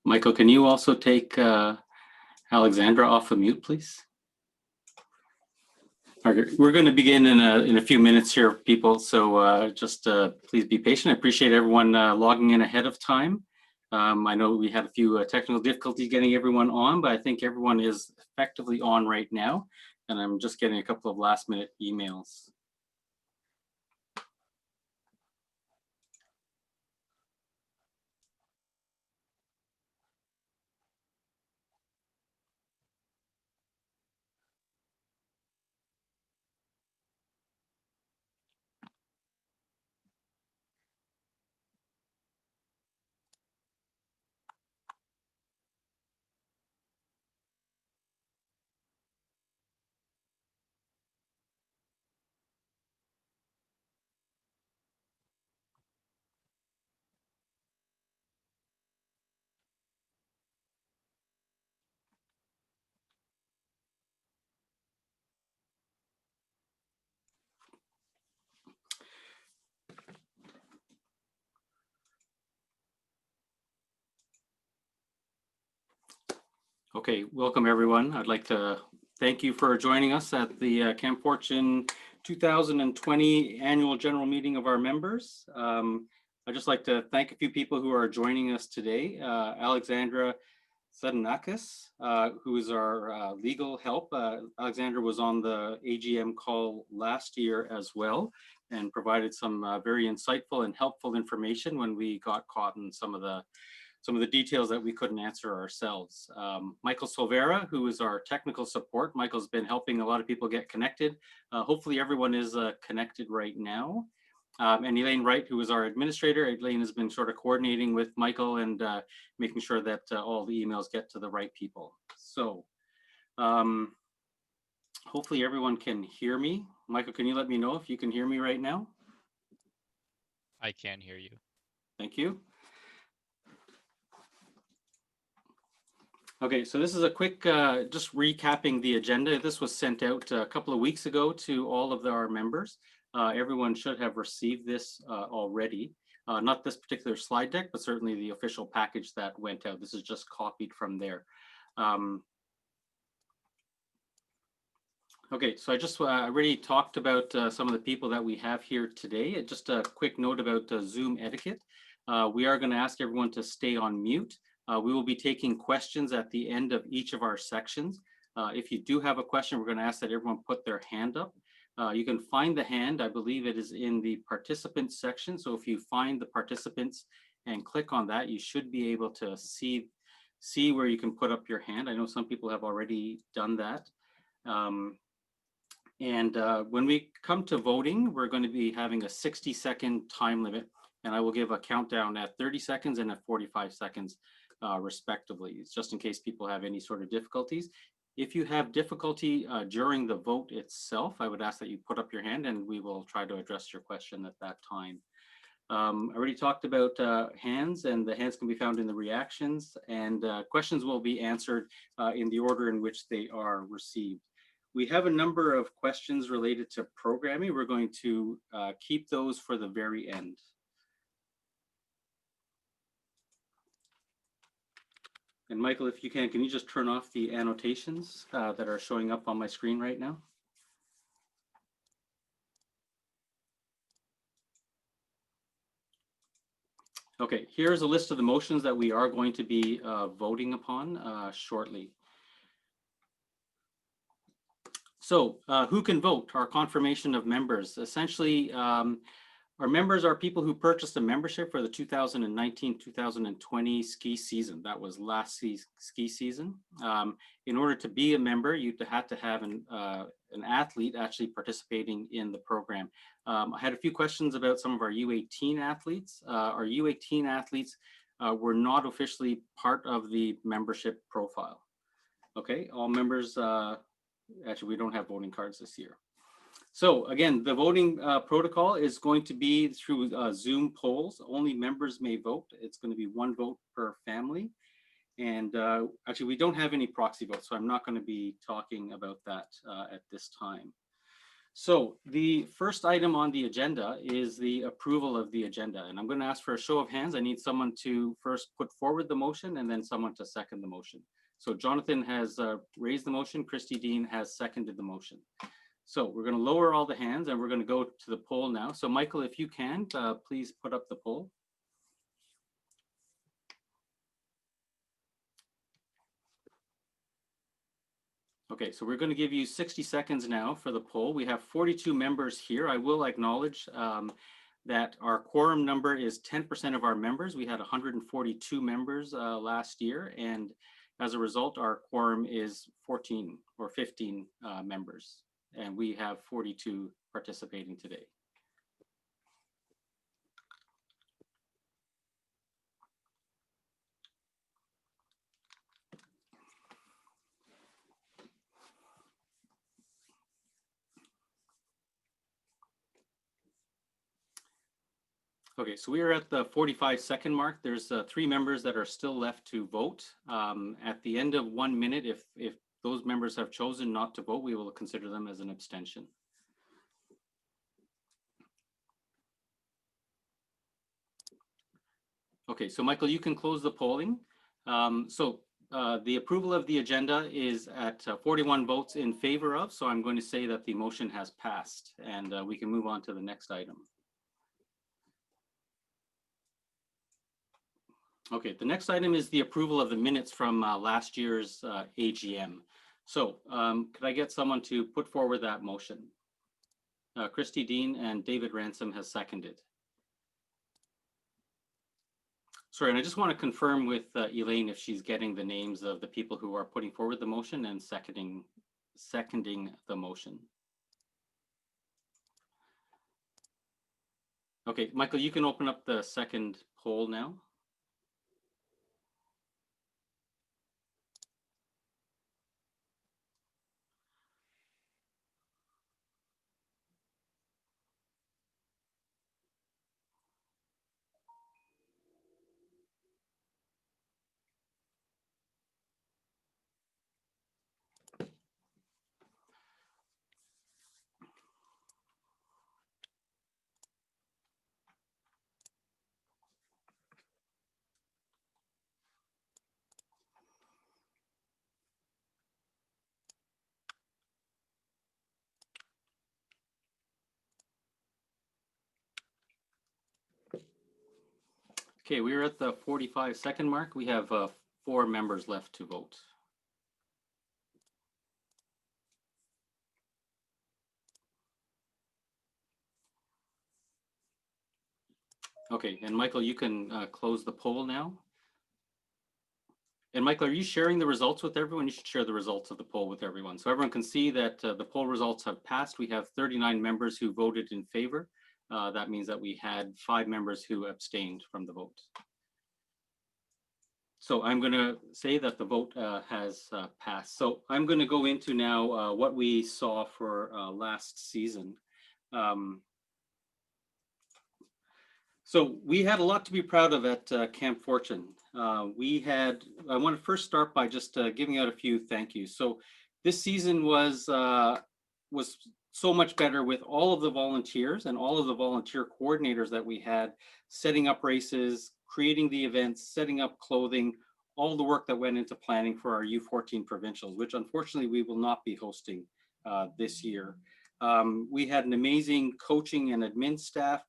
Michael, can you also take Alexandra off of mute, please? We're going to begin in a few minutes here, people. So just please be patient. I appreciate everyone logging in ahead of time. I know we had a few technical difficulties getting everyone on, but I think everyone is effectively on right now. And I'm just getting a couple of last-minute emails. Okay, welcome everyone. I'd like to thank you for joining us at the ChemFortune 2020 Annual General Meeting of our members. I'd just like to thank a few people who are joining us today. Alexandra Sadanakis, who is our legal help. Alexandra was on the AGM call last year as well and provided some very insightful and helpful information when we got caught in some of the details that we couldn't answer ourselves. Michael Silvera, who is our technical support. Michael's been helping a lot of people get connected. Hopefully everyone is connected right now. And Elaine Wright, who is our administrator. Elaine has been sort of coordinating with Michael and making sure that all the emails get to the right people. So hopefully everyone can hear me. Michael, can you let me know if you can hear me right now? I can hear you. Thank you. Okay, so this is a quick, just recapping the agenda. This was sent out a couple of weeks ago to all of our members. Everyone should have received this already. Not this particular slide deck, but certainly the official package that went out. This is just copied from there. Okay, so I just already talked about some of the people that we have here today. Just a quick note about Zoom etiquette. We are going to ask everyone to stay on mute. We will be taking questions at the end of each of our sections. If you do have a question, we're going to ask that everyone put their hand up. You can find the hand, I believe it is in the participants section. So if you find the participants and click on that, you should be able to see where you can put up your hand. I know some people have already done that. When we come to voting, we're going to be having a 60-second time limit, and I will give a countdown at 30 seconds and at 45 seconds. Respectively. It's just in case people have any sort of difficulties. If you have difficulty during the vote itself, I would ask that you put up your hand and we will try to address your question at that time. I already talked about hands, and the hands can be found in the reactions, and questions will be answered in the order in which they are received. We have a number of questions related to programming. We're going to keep those for the very end. And Michael, if you can you just turn off the annotations that are showing up on my screen right now? Okay, here's a list of the motions that we are going to be voting upon shortly. So who can vote? Our confirmation of members. Essentially, our members are people who purchased a membership for the 2019-2020 ski season. That was last ski season. In order to be a member, you had to have an athlete actually participating in the program. I had a few questions about some of our U18 athletes. Our U18 athletes were not officially part of the membership profile. Okay, all members, actually we don't have voting cards this year. So again, the voting protocol is going to be through Zoom polls. Only members may vote. It's going to be one vote per family. And actually, we don't have any proxy votes, so I'm not going to be talking about that at this time. So the first item on the agenda is the approval of the agenda. And I'm going to ask for a show of hands. I need someone to first put forward the motion and then someone to second the motion. So Jonathan has raised the motion. Christy Dean has seconded the motion. So we're going to lower all the hands and we're going to go to the poll now. So Michael, if you can, please put up the poll. Okay, so we're going to give you 60 seconds now for the poll. We have 42 members here. I will acknowledge that our quorum number is 10% of our members. We had 142 members last year, and as a result, our quorum is 14 or 15 members, and we have 42 participating today. Okay, so we are at the 45-second mark. There's 3 members that are still left to vote. At the end of 1 minute, if those members have chosen not to vote, we will consider them as an abstention. Okay, so Michael, you can close the polling. The approval of the agenda is at 41 votes in favor of, so I'm going to say that the motion has passed, and we can move on to the next item. Okay, the next item is the approval of the minutes from last year's AGM. So could I get someone to put forward that motion? Christy Dean and David Ransom has seconded. Sorry, and I just want to confirm with Elaine if she's getting the names of the people who are putting forward the motion and seconding the motion. Okay, Michael, you can open up the second poll now. Okay, we're at the 45-second mark. We have 4 members left to vote. Okay, and Michael, you can close the poll now. And Michael, are you sharing the results with everyone? You should share the results of the poll with everyone, so everyone can see that the poll results have passed. We have 39 members who voted in favor. That means that we had 5 members who abstained from the vote. So I'm going to say that the vote has passed. So I'm going to go into now what we saw for last season. So we had a lot to be proud of at Camp Fortune. I want to first start by just giving out a few thank yous. So this season was so much better with all of the volunteers and all of the volunteer coordinators that we had setting up races, creating the events, setting up clothing, all the work that went into planning for our U14 provincials, which unfortunately we will not be hosting this year. We had an amazing coaching and admin staff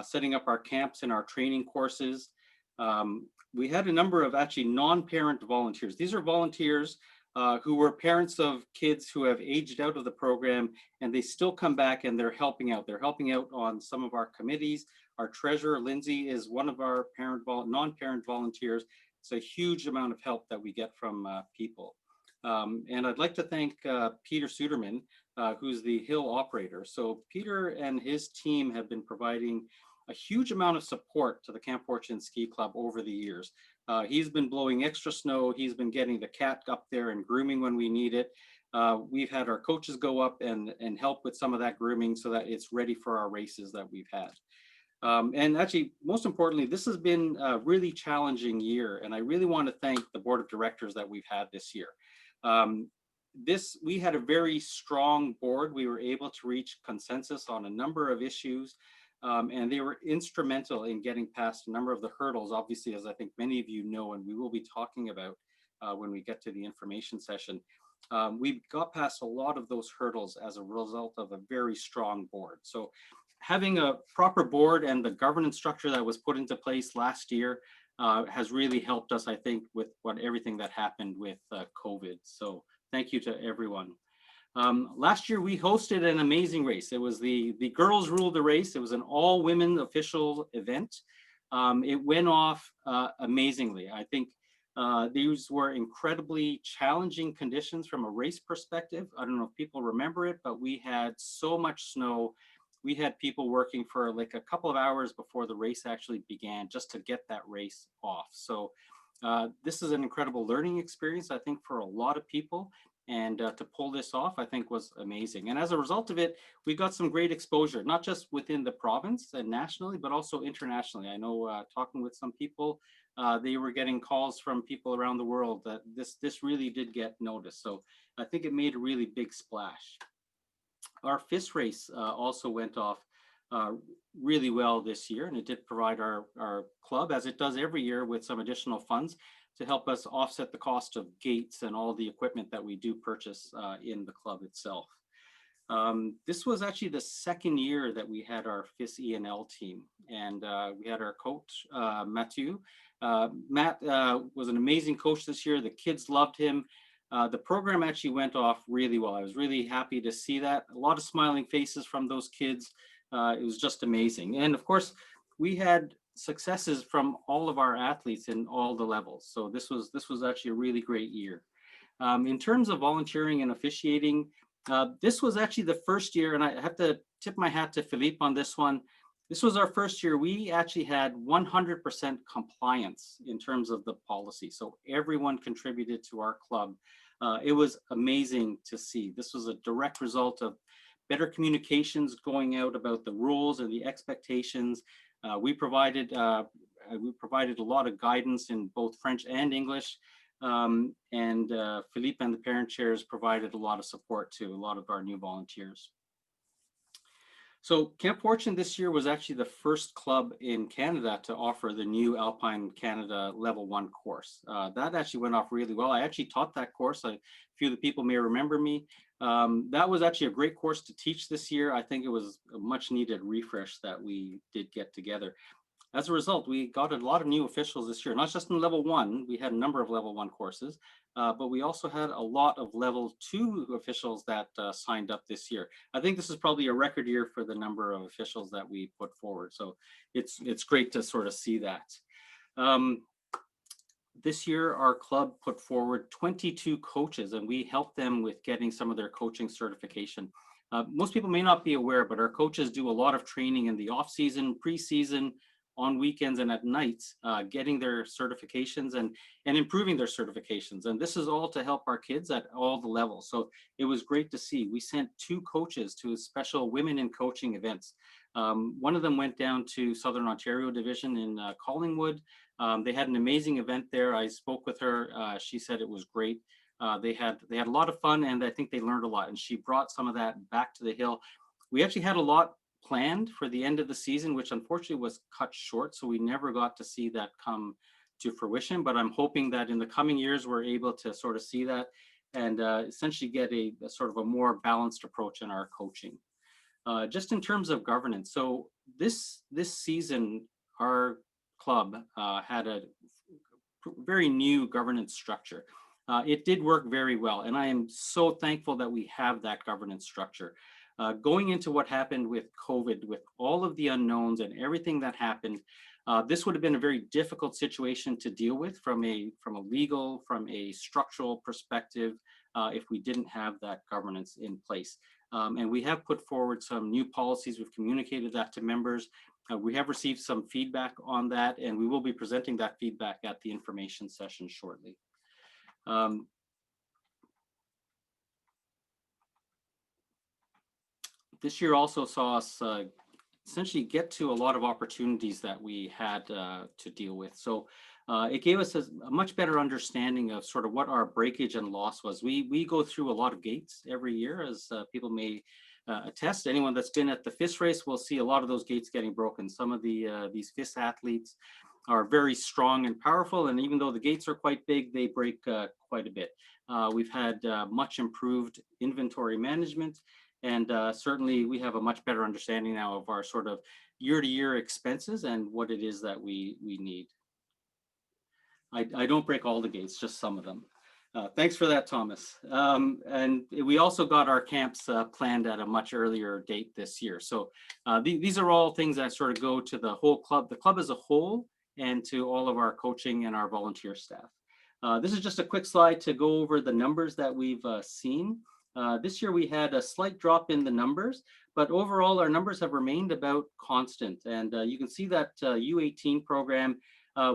setting up our camps and our training courses. We had a number of actually non-parent volunteers. These are volunteers who were parents of kids who have aged out of the program, and they still come back and they're helping out. They're helping out on some of our committees. Our treasurer, Lindsay, is one of our non-parent volunteers. It's a huge amount of help that we get from people. And I'd like to thank Peter Suderman, who's the Hill operator. So Peter and his team have been providing a huge amount of support to the Camp Fortune Ski Club over the years. He's been blowing extra snow. He's been getting the cat up there and grooming when we need it. We've had our coaches go up and help with some of that grooming so that it's ready for our races that we've had. And actually, most importantly, this has been a really challenging year. And I really want to thank the board of directors that we've had this year. we had a very strong board. We were able to reach consensus on a number of issues, and they were instrumental in getting past a number of the hurdles, obviously, as I think many of you know, and we will be talking about when we get to the information session. We got past a lot of those hurdles as a result of a very strong board. So having a proper board and the governance structure that was put into place last year has really helped us, I think, with everything that happened with COVID. So thank you to everyone. Last year, we hosted an amazing race. It was the girls ruled the race. It was an all women official event. It went off amazingly. I think these were incredibly challenging conditions from a race perspective. I don't know if people remember it, but we had so much snow. We had people working for like a couple of hours before the race actually began just to get that race off. So this is an incredible learning experience, I think, for a lot of people. And to pull this off, I think, was amazing. And as a result of it, we got some great exposure, not just within the province and nationally, but also internationally. I know talking with some people, they were getting calls from people around the world that this really did get noticed. So I think it made a really big splash. Our FIS race also went off really well this year, and it did provide our club, as it does every year, with some additional funds to help us offset the cost of gates and all the equipment that we do purchase in the club itself. This was actually the second year that we had our FIS E&L team, and we had our coach, Mathieu. Matt was an amazing coach this year. The kids loved him. The program actually went off really well. I was really happy to see that. A lot of smiling faces from those kids. It was just amazing. And of course, we had successes from all of our athletes in all the levels. So this was actually a really great year. In terms of volunteering and officiating, this was actually the first year, and I have to tip my hat to Philippe on this one. This was our first year. We actually had 100% compliance in terms of the policy. So everyone contributed to our club. It was amazing to see. This was a direct result of better communications going out about the rules and the expectations. We provided a lot of guidance in both French and English. And Philippe and the parent chairs provided a lot of support to a lot of our new volunteers. So Camp Fortune this year was actually the first club in Canada to offer the new Alpine Canada Level 1 course. That actually went off really well. I actually taught that course. A few of the people may remember me. That was actually a great course to teach this year. I think it was a much needed refresh that we did get together. As a result, we got a lot of new officials this year, not just in level 1. We had a number of level 1 courses, but we also had a lot of level 2 officials that signed up this year. I think this is probably a record year for the number of officials that we put forward. So it's great to sort of see that. This year, our club put forward 22 coaches, and we helped them with getting some of their coaching certification. Most people may not be aware, but our coaches do a lot of training in the off-season, pre-season, on weekends and at nights, getting their certifications and improving their certifications. And this is all to help our kids at all the levels. So it was great to see. We sent 2 coaches to special women in coaching events. One of them went down to Southern Ontario Division in Collingwood. They had an amazing event there. I spoke with her. She said it was great. They had a lot of fun, and I think they learned a lot. And she brought some of that back to the Hill. We actually had a lot planned for the end of the season, which unfortunately was cut short. So we never got to see that come to fruition. But I'm hoping that in the coming years, we're able to sort of see that and essentially get a sort of a more balanced approach in our coaching. Just in terms of governance. So this season, our club had a very new governance structure. It did work very well, and I am so thankful that we have that governance structure. Going into what happened with COVID, with all of the unknowns and everything that happened, this would have been a very difficult situation to deal with from a legal, from a structural perspective, if we didn't have that governance in place. And we have put forward some new policies. We've communicated that to members. We have received some feedback on that, and we will be presenting that feedback at the information session shortly. This year also saw us essentially get to a lot of opportunities that we had to deal with. So it gave us a much better understanding of sort of what our breakage and loss was. We go through a lot of gates every year, as people may attest. Anyone that's been at the FIS race will see a lot of those gates getting broken. Some of these FIS athletes are very strong and powerful, and even though the gates are quite big, they break quite a bit. We've had much improved inventory management, and certainly we have a much better understanding now of our sort of year-to-year expenses and what it is that we need. I don't break all the gates, just some of them. Thanks for that, Thomas. And we also got our camps planned at a much earlier date this year. So these are all things that sort of go to the whole club, the club as a whole, and to all of our coaching and our volunteer staff. This is just a quick slide to go over the numbers that we've seen. This year we had a slight drop in the numbers, but overall our numbers have remained about constant. And you can see that U18 program,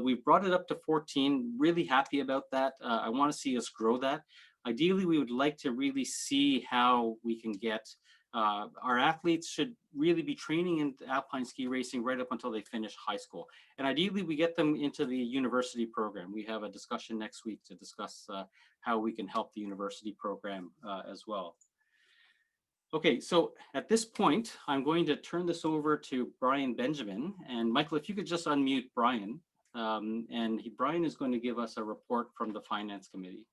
we've brought it up to 14, really happy about that. I want to see us grow that. Ideally, we would like to really see how we can get, our athletes should really be training in alpine ski racing right up until they finish high school. And ideally, we get them into the university program. We have a discussion next week to discuss how we can help the university program as well. Okay, so at this point, I'm going to turn this over to Brian Benjamin. And Michael, if you could just unmute Brian. Brian is going to give us a report from the Finance Committee.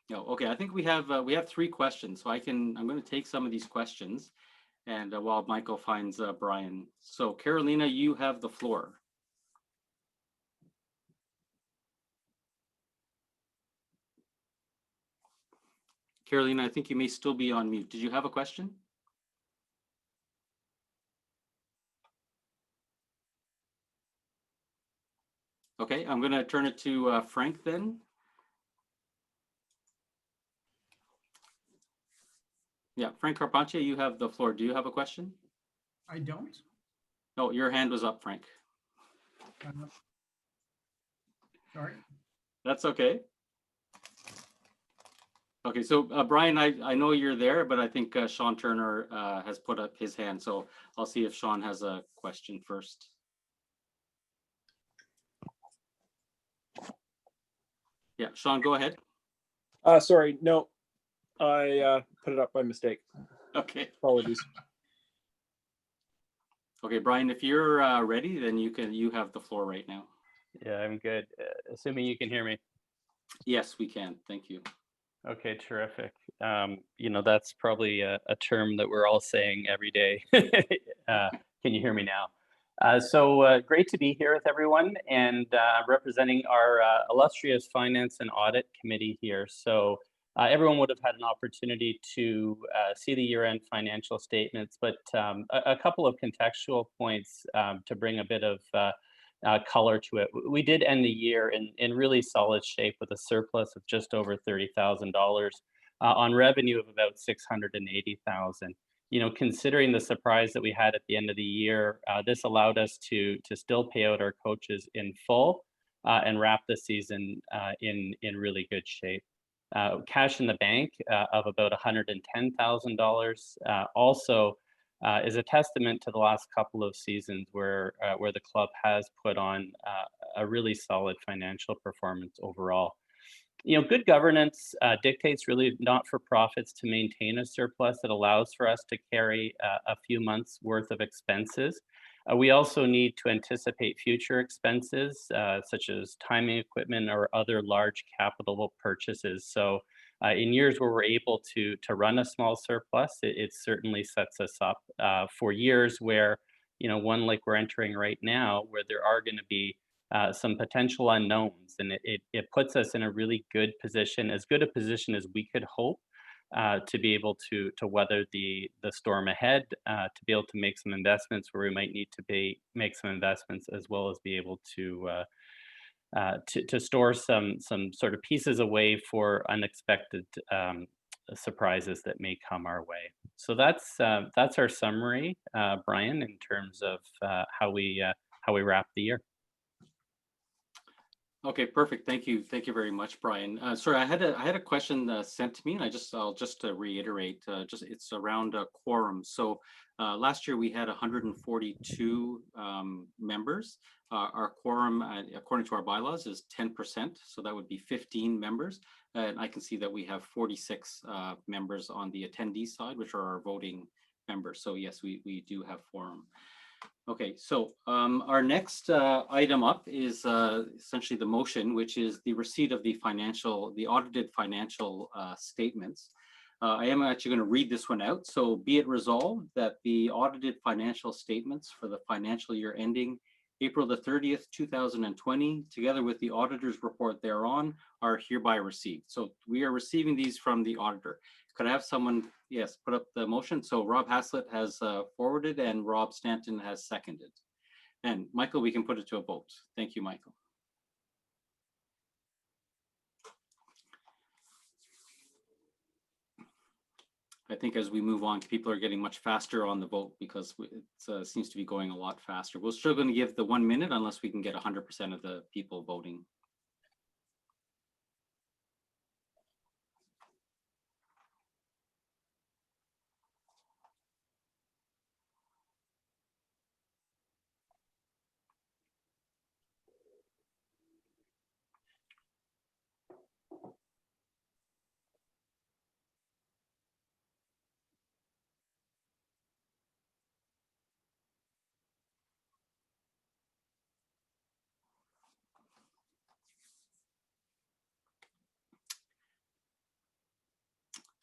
No, okay, I think we have 3 questions, so I'm going to take some of these questions, and while Michael finds Brian. So Carolina, you have the floor. Carolina, I think you may still be on mute. Did you have a question? Okay, I'm going to turn it to Frank then. Yeah, Frank Carpentier, you have the floor. Do you have a question? I don't. No, your hand was up, Frank. Sorry. That's okay. Okay, so Brian, I know you're there, but I think Sean Turner has put up his hand. So I'll see if Sean has a question first. Yeah, Sean, go ahead. Sorry, no, I put it up by mistake. Okay. Apologies. Okay, Brian, if you're ready, then you have the floor right now. Yeah, I'm good. Assuming you can hear me. Yes, we can. Thank you. Okay, terrific. You know, that's probably a term that we're all saying every day. Can you hear me now? So great to be here with everyone, and representing our illustrious Finance and Audit Committee here. So everyone would have had an opportunity to see the year-end financial statements, but a couple of contextual points to bring a bit of color to it. We did end the year in really solid shape with a surplus of just over $30,000 on revenue of about $680,000. You know, considering the surprise that we had at the end of the year, this allowed us to still pay out our coaches in full and wrap the season in really good shape. Cash in the bank of about $110,000 also is a testament to the last couple of seasons where the club has put on a really solid financial performance overall. You know, good governance dictates really not-for-profits to maintain a surplus that allows for us to carry a few months worth of expenses. We also need to anticipate future expenses such as timing equipment or other large capital purchases. So in years where we're able to run a small surplus, it certainly sets us up for years where, you know, one like we're entering right now, where there are going to be some potential unknowns, and it puts us in a really good position, as good a position as we could hope to be able to weather the storm ahead, to be able to make some investments where we might need to make some investments, as well as be able to store some sort of pieces away for unexpected surprises that may come our way. So that's our summary, Brian, in terms of how we wrap the year. Okay, perfect. Thank you. Thank you very much, Brian. Sorry, I had a question sent to me, and I'll just reiterate. It's around quorum. So last year we had 142 members. Our quorum, according to our bylaws, is 10%. So that would be 15 members. And I can see that we have 46 members on the attendee side, which are our voting members. So yes, we do have quorum. Okay, so our next item up is essentially the motion, which is the receipt of the audited financial statements. I am actually going to read this one out. So be it resolved that the audited financial statements for the financial year ending April the 30th, 2020, together with the auditor's report thereon, are hereby received. So we are receiving these from the auditor. Could I have someone, yes, put up the motion? So Rob Haslett has forwarded and Rob Stanton has seconded. And Michael, we can put it to a vote. Thank you, Michael. I think as we move on, people are getting much faster on the vote because it seems to be going a lot faster. We're still going to give the 1 minute unless we can get 100% of the people voting.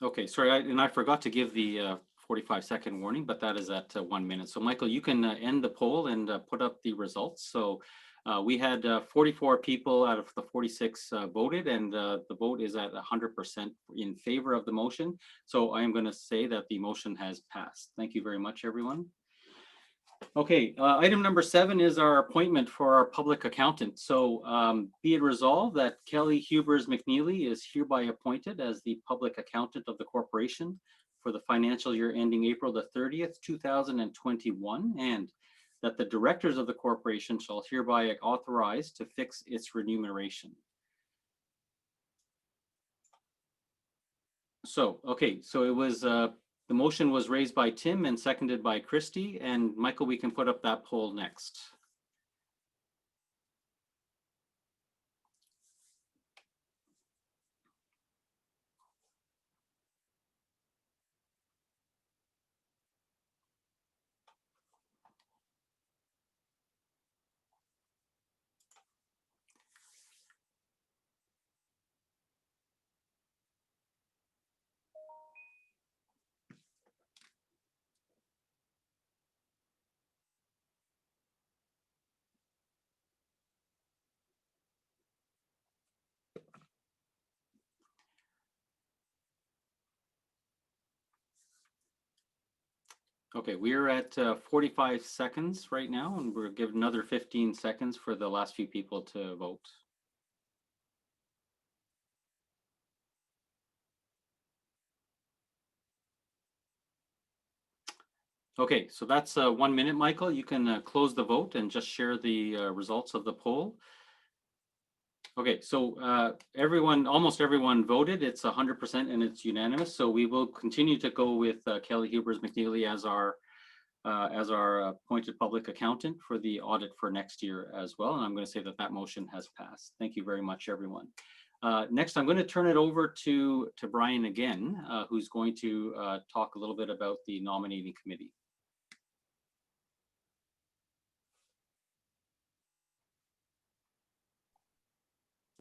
Okay, sorry, I forgot to give the 45-second warning, but that is at 1 minute. So Michael, you can end the poll and put up the results. So we had 44 people out of the 46 voted, and the vote is at 100% in favor of the motion. So I am going to say that the motion has passed. Thank you very much, everyone. Okay, item number 7 is our appointment for our public accountant. So be it resolved that Kelly Hubers McNeely is hereby appointed as the public accountant of the corporation for the financial year ending April the 30th, 2021, and that the directors of the corporation shall hereby authorize to fix its remuneration. So, okay, so it was the motion was raised by Tim and seconded by Christy, and Michael, we can put up that poll next. Okay, we're at 45 seconds right now, and we'll give another 15 seconds for the last few people to vote. Okay, so that's 1 minute, Michael. You can close the vote and just share the results of the poll. Okay, so almost everyone voted. It's 100% and it's unanimous. So we will continue to go with Kelly Hubers McNeely as our appointed public accountant for the audit for next year as well. And I'm going to say that that motion has passed. Thank you very much, everyone. Next, I'm going to turn it over to Brian again, who's going to talk a little bit about the nominating committee.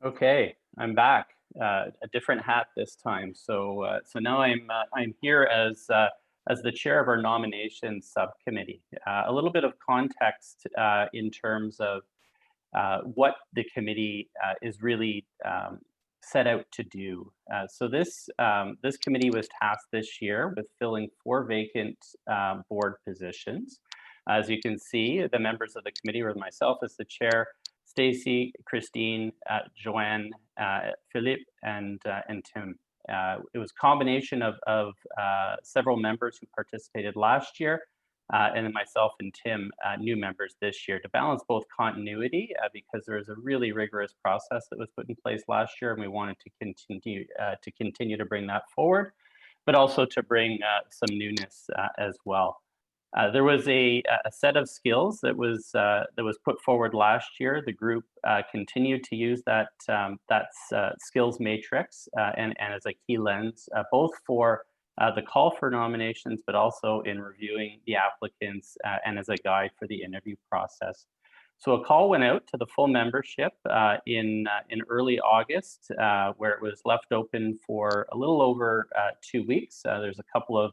Okay, I'm back. A different hat this time. So now I'm here as the chair of our nominations subcommittee. A little bit of context in terms of what the committee is really set out to do. So this committee was tasked this year with filling 4 vacant board positions. As you can see, the members of the committee were myself as the chair, Stacy, Christine, Joanne, Philippe, and Tim. It was a combination of several members who participated last year, and then myself and Tim, new members this year, to balance both continuity, because there was a really rigorous process that was put in place last year, and we wanted to continue to bring that forward, but also to bring some newness as well. There was a set of skills that was put forward last year. The group continued to use that skills matrix and as a key lens, both for the call for nominations, but also in reviewing the applicants and as a guide for the interview process. So a call went out to the full membership in early August, where it was left open for a little over 2 weeks. There's a couple of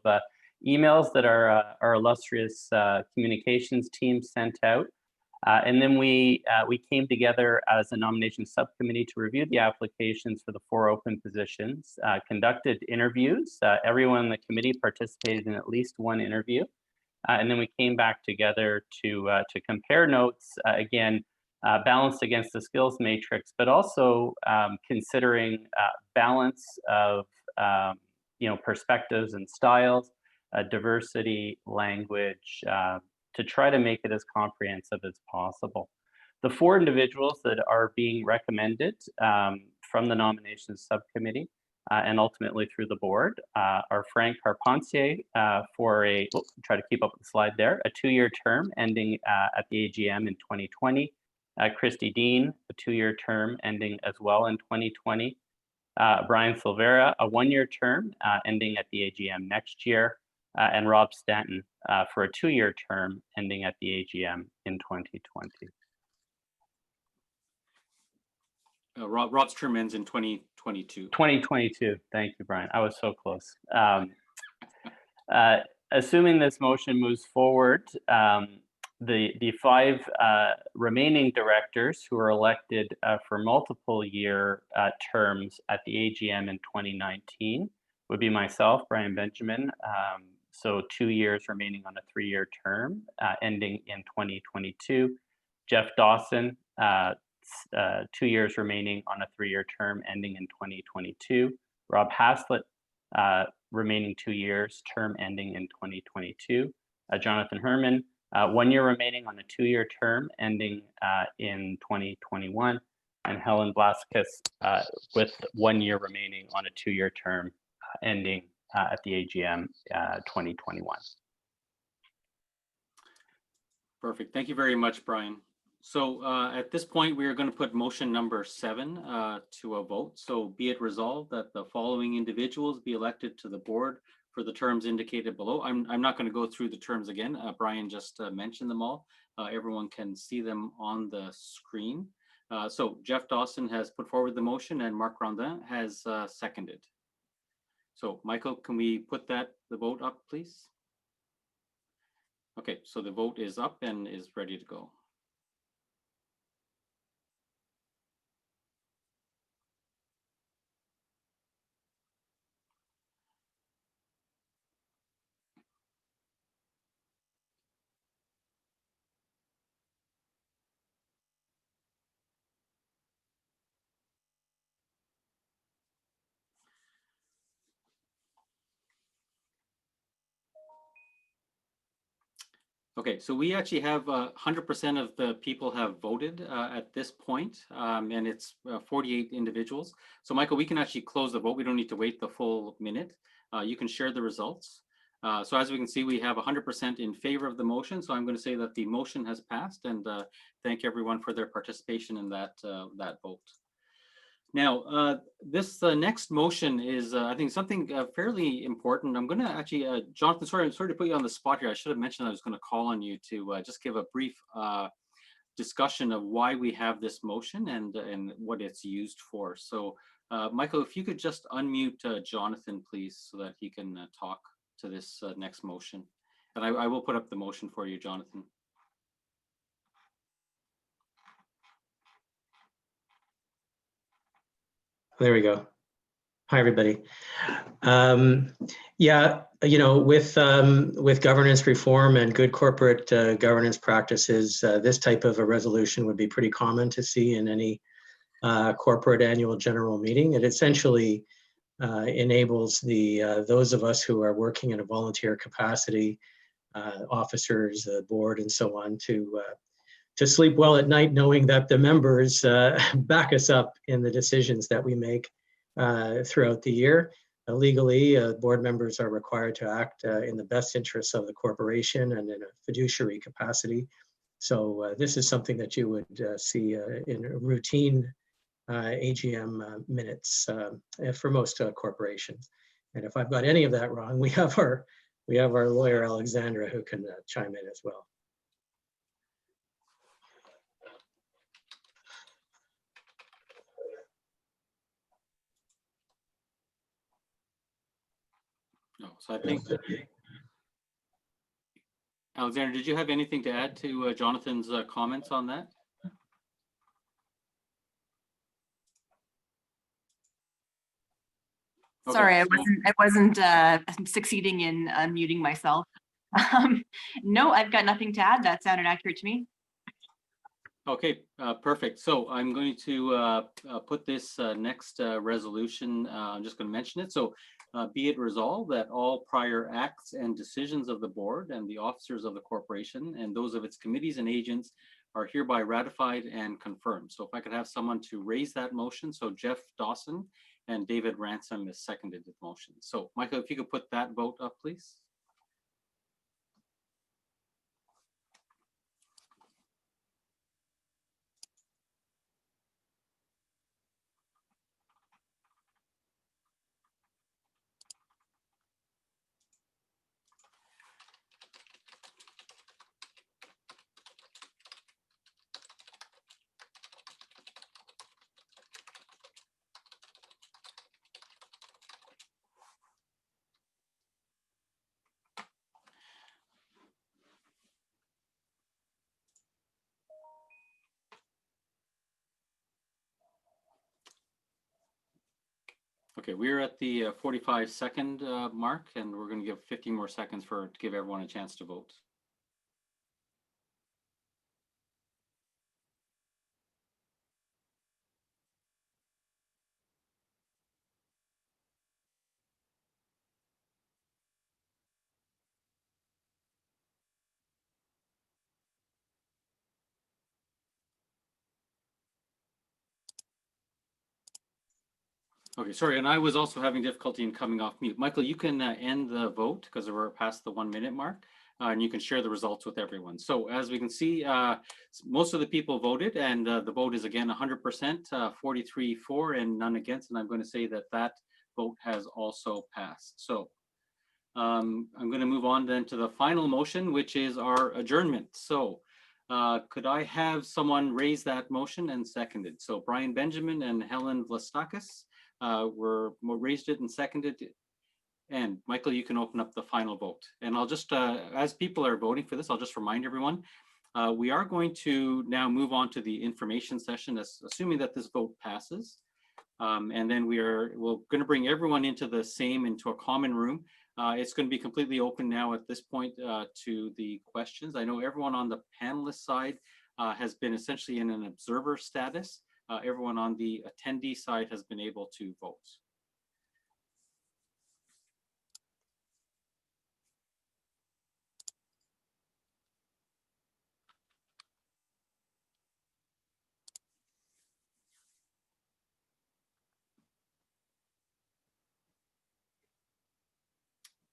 emails that our illustrious communications team sent out. And then we came together as a nomination subcommittee to review the applications for the 4 open positions, conducted interviews. Everyone in the committee participated in at least 1 interview. And then we came back together to compare notes, again, balanced against the skills matrix, but also considering balance of perspectives and styles, diversity, language, to try to make it as comprehensive as possible. The 4 individuals that are being recommended from the nominations subcommittee and ultimately through the board are Frank Carpentier for try to keep up with the slide there, a 2-year term ending at the AGM in 2020. Christy Dean, a 2-year term ending as well in 2020. Brian Silvera, a 1-year term ending at the AGM next year. And Rob Stanton for a 2-year term ending at the AGM in 2020. Rob's term ends in 2022. 2022. Thank you, Brian. I was so close. Assuming this motion moves forward, the 5 remaining directors who are elected for multiple year terms at the AGM in 2019 would be myself, Brian Benjamin. So 2 years remaining on a 3-year term ending in 2022. Jeff Dawson, 2 years remaining on a 3-year term ending in 2022. Rob Haslett, remaining 2 years, term ending in 2022. Jonathan Herman, 1 year remaining on a 2-year term ending in 2021. And Helen Blaskus with 1 year remaining on a 2-year term ending at the AGM 2021. Perfect. Thank you very much, Brian. So at this point, we are going to put motion number 7 to a vote. So be it resolved that the following individuals be elected to the board for the terms indicated below. I'm not going to go through the terms again. Brian just mentioned them all. Everyone can see them on the screen. So Jeff Dawson has put forward the motion and Marc Grandin has seconded. So Michael, can we put the vote up, please? Okay, so the vote is up and is ready to go. Okay, so we actually have 100% of the people have voted at this point, and it's 48 individuals. So Michael, we can actually close the vote. We don't need to wait the full minute. You can share the results. So as we can see, we have 100% in favor of the motion. So I'm going to say that the motion has passed, and thank everyone for their participation in that vote. Now, this next motion is, I think, something fairly important. I'm going to actually, Jonathan, sorry to put you on the spot here. I should have mentioned I was going to call on you to just give a brief discussion of why we have this motion and what it's used for. So, Michael, if you could just unmute Jonathan, please, so that he can talk to this next motion. And I will put up the motion for you, Jonathan. There we go. Hi, everybody. Yeah, with governance reform and good corporate governance practices, this type of a resolution would be pretty common to see in any corporate annual general meeting. It essentially enables those of us who are working in a volunteer capacity officers, the board, and so on to sleep well at night, knowing that the members back us up in the decisions that we make throughout the year. Legally, board members are required to act in the best interests of the corporation and in a fiduciary capacity. So this is something that you would see in routine AGM minutes for most corporations. And if I've got any of that wrong, we have our lawyer Alexandra who can chime in as well. No, so I think, Alexander, did you have anything to add to Jonathan's comments on that? Okay, Sorry, so- I wasn't succeeding in unmuting myself. No, I've got nothing to add. That sounded accurate to me. Okay, perfect. So I'm going to put this next resolution. I'm just going to mention it. So be it resolved that all prior acts and decisions of the board and the officers of the corporation and those of its committees and agents are hereby ratified and confirmed. So if I could have someone to raise that motion. So Jeff Dawson and David Ransom has seconded the motion. So Michael, if you could put that vote up, please. Okay, we're at the 45-second mark, and we're going to give 15 more seconds to give everyone a chance to vote. Okay, sorry, and I was also having difficulty in coming off mute. Michael, you can end the vote because we're past the 1 minute mark, and you can share the results with everyone. So as we can see, most of the people voted, and the vote is again 100%, 43 for and none against, and I'm going to say that that vote has also passed. So I'm going to move on then to the final motion, which is our adjournment. So could I have someone raise that motion and second it? So Brian Benjamin and Helen Vlastakis were raised it and seconded it. And Michael, you can open up the final vote. And I'll just, as people are voting for this, I'll just remind everyone, we are going to now move on to the information session, assuming that this vote passes. And then we're going to bring everyone into a common room. It's going to be completely open now at this point to the questions. I know everyone on the panelist side has been essentially in an observer status. Everyone on the attendee side has been able to vote.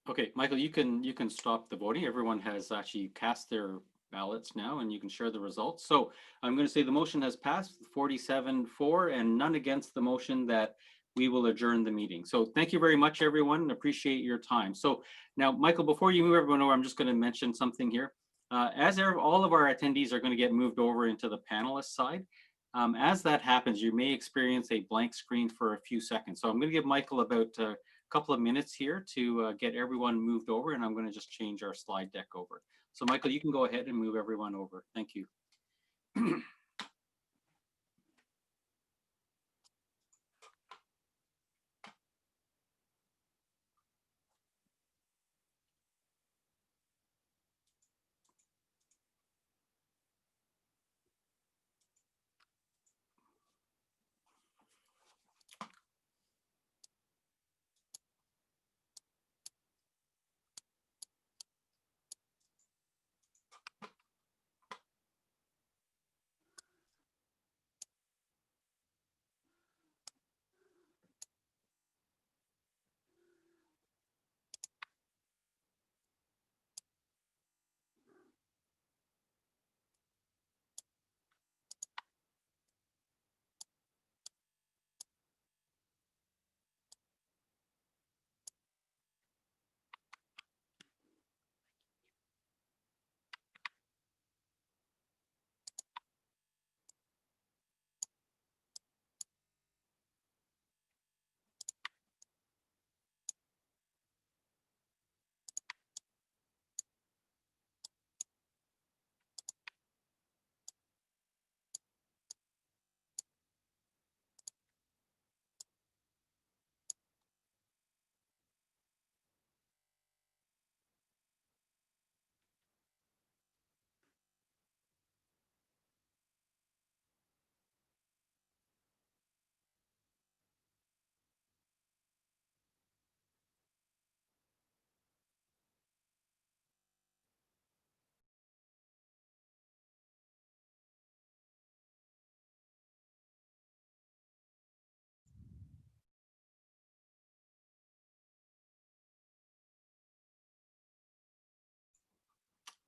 Okay, Michael, you can stop the voting. Everyone has actually cast their ballots now, and you can share the results. So I'm going to say the motion has passed, 47 for and none against the motion that we will adjourn the meeting. So thank you very much, everyone. Appreciate your time. So now, Michael, before you move everyone over, I'm just going to mention something here. As all of our attendees are going to get moved over into the panelist side, as that happens, you may experience a blank screen for a few seconds. So I'm going to give Michael about couple of minutes here to get everyone moved over, and I'm going to just change our slide deck over. So Michael, you can go ahead and move everyone over. Thank you.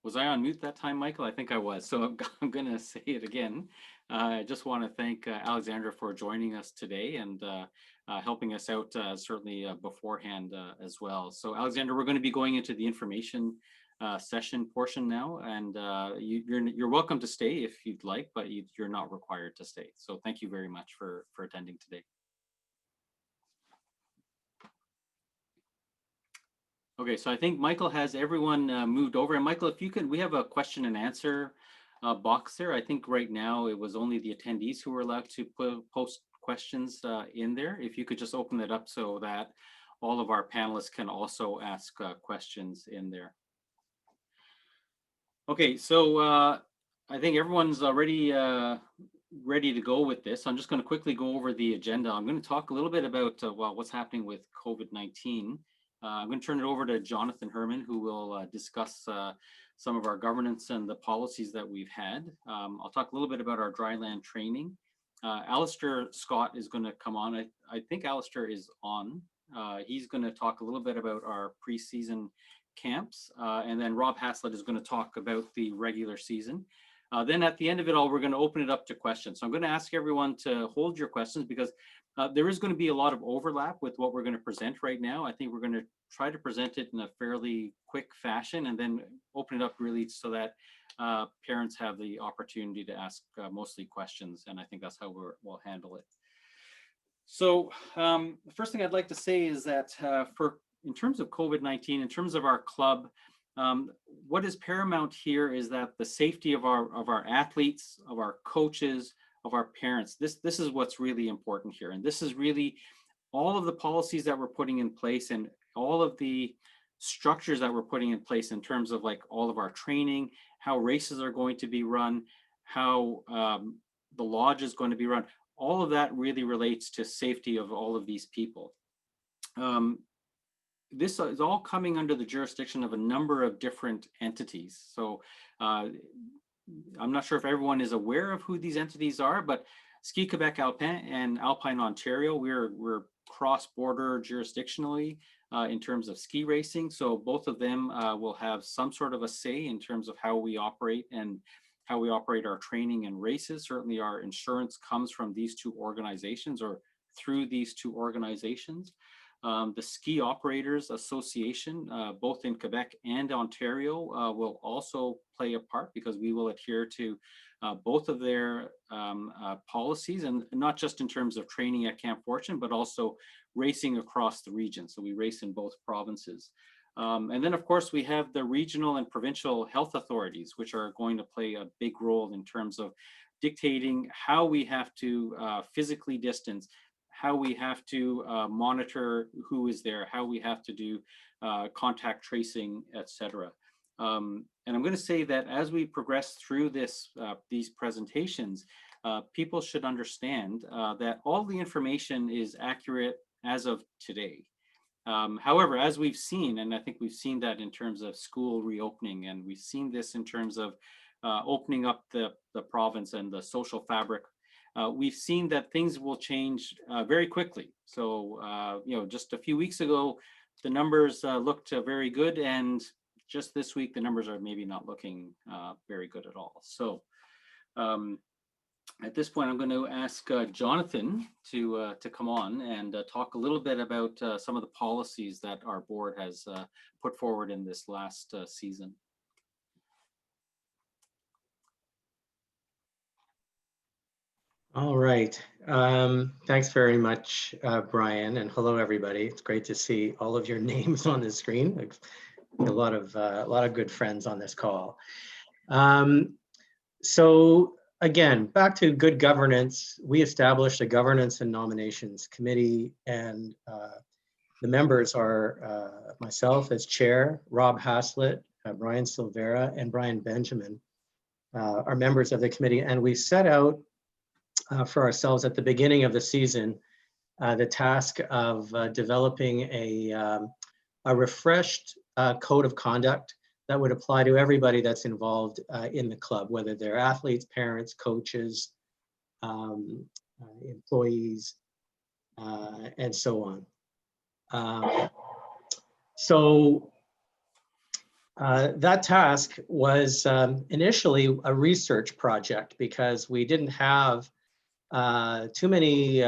Was I on mute that time, Michael? I think I was. So I'm going to say it again. I just want to thank Alexandra for joining us today and helping us out certainly beforehand as well. So Alexandra, we're going to be going into the information session portion now, and you're welcome to stay if you'd like, but you're not required to stay. So thank you very much for attending today. Okay, so I think Michael has everyone moved over. And Michael, if you can, we have a question and answer box there. I think right now it was only the attendees who were allowed to post questions in there. If you could just open that up so that all of our panelists can also ask questions in there. Okay, so I think everyone's already ready to go with this. I'm just going to quickly go over the agenda. I'm going to talk a little bit about well, what's happening with COVID-19. I'm going to turn it over to Jonathan Herman, who will discuss some of our governance and the policies that we've had. I'll talk a little bit about our dryland training. Alistair Scott is going to come on. I think Alistair is on. He's going to talk a little bit about our preseason camps. And then Rob Haslett is going to talk about the regular season. Then at the end of it all, we're going to open it up to questions. So I'm going to ask everyone to hold your questions because there is going to be a lot of overlap with what we're going to present right now. I think we're going to try to present it in a fairly quick fashion and then open it up really so that parents have the opportunity to ask mostly questions. And I think that's how we'll handle it. So the first thing I'd like to say is that in terms of COVID-19, in terms of our club, what is paramount here is that the safety of our athletes, of our coaches, of our parents, this is what's really important here. And this is really all of the policies that we're putting in place and all of the structures that we're putting in place in terms of like all of our training, how races are going to be run, how the lodge is going to be run. All of that really relates to safety of all of these people. This is all coming under the jurisdiction of a number of different entities. So I'm not sure if everyone is aware of who these entities are, but Ski Quebec Alpin and Alpine Ontario, we're cross-border jurisdictionally in terms of ski racing. So both of them will have some sort of a say in terms of how we operate and how we operate our training and races. Certainly our insurance comes from these two organizations or through these two organizations. The Ski Operators Association, both in Quebec and Ontario, will also play a part because we will adhere to both of their policies, and not just in terms of training at Camp Fortune, but also racing across the region. So we race in both provinces. And then, of course, we have the regional and provincial health authorities, which are going to play a big role in terms of dictating how we have to physically distance, how we have to monitor who is there, how we have to do contact tracing, etc. And I'm going to say that as we progress through these presentations, people should understand that all the information is accurate as of today. However, as we've seen, and I think we've seen that in terms of school reopening, and we've seen this in terms of opening up the province and the social fabric, we've seen that things will change very quickly. So, just a few weeks ago, the numbers looked very good, and just this week, the numbers are maybe not looking very good at all. So, at this point, I'm going to ask Jonathan to come on and talk a little bit about some of the policies that our board has put forward in this last season. All right. Thanks very much, Brian, and hello, everybody. It's great to see all of your names on the screen. A lot of good friends on this call. So again, back to good governance, we established a governance and nominations committee, and the members are myself as chair, Rob Haslett, Brian Silvera, and Brian Benjamin are members of the committee, and we set out for ourselves at the beginning of the season the task of developing a refreshed code of conduct that would apply to everybody that's involved in the club, whether they're athletes, parents, coaches, employees, and so on. So That task was initially a research project because we didn't have too many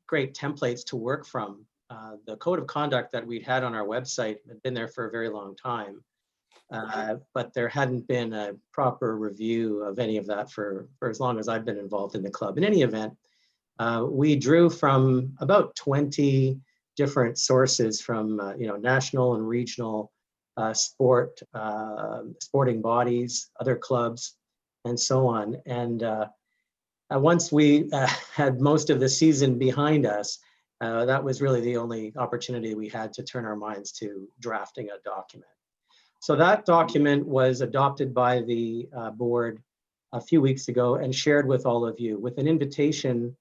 great templates to work from. The code of conduct that we'd had on our website had been there for a very long time, but there hadn't been a proper review of any of that for as long as I've been involved in the club. In any event, we drew from about 20 different sources from national and regional sporting bodies, other clubs, and so on. And once we had most of the season behind us, that was really the only opportunity we had to turn our minds to drafting a document. So that document was adopted by the board a few weeks ago and shared with all of you with an invitation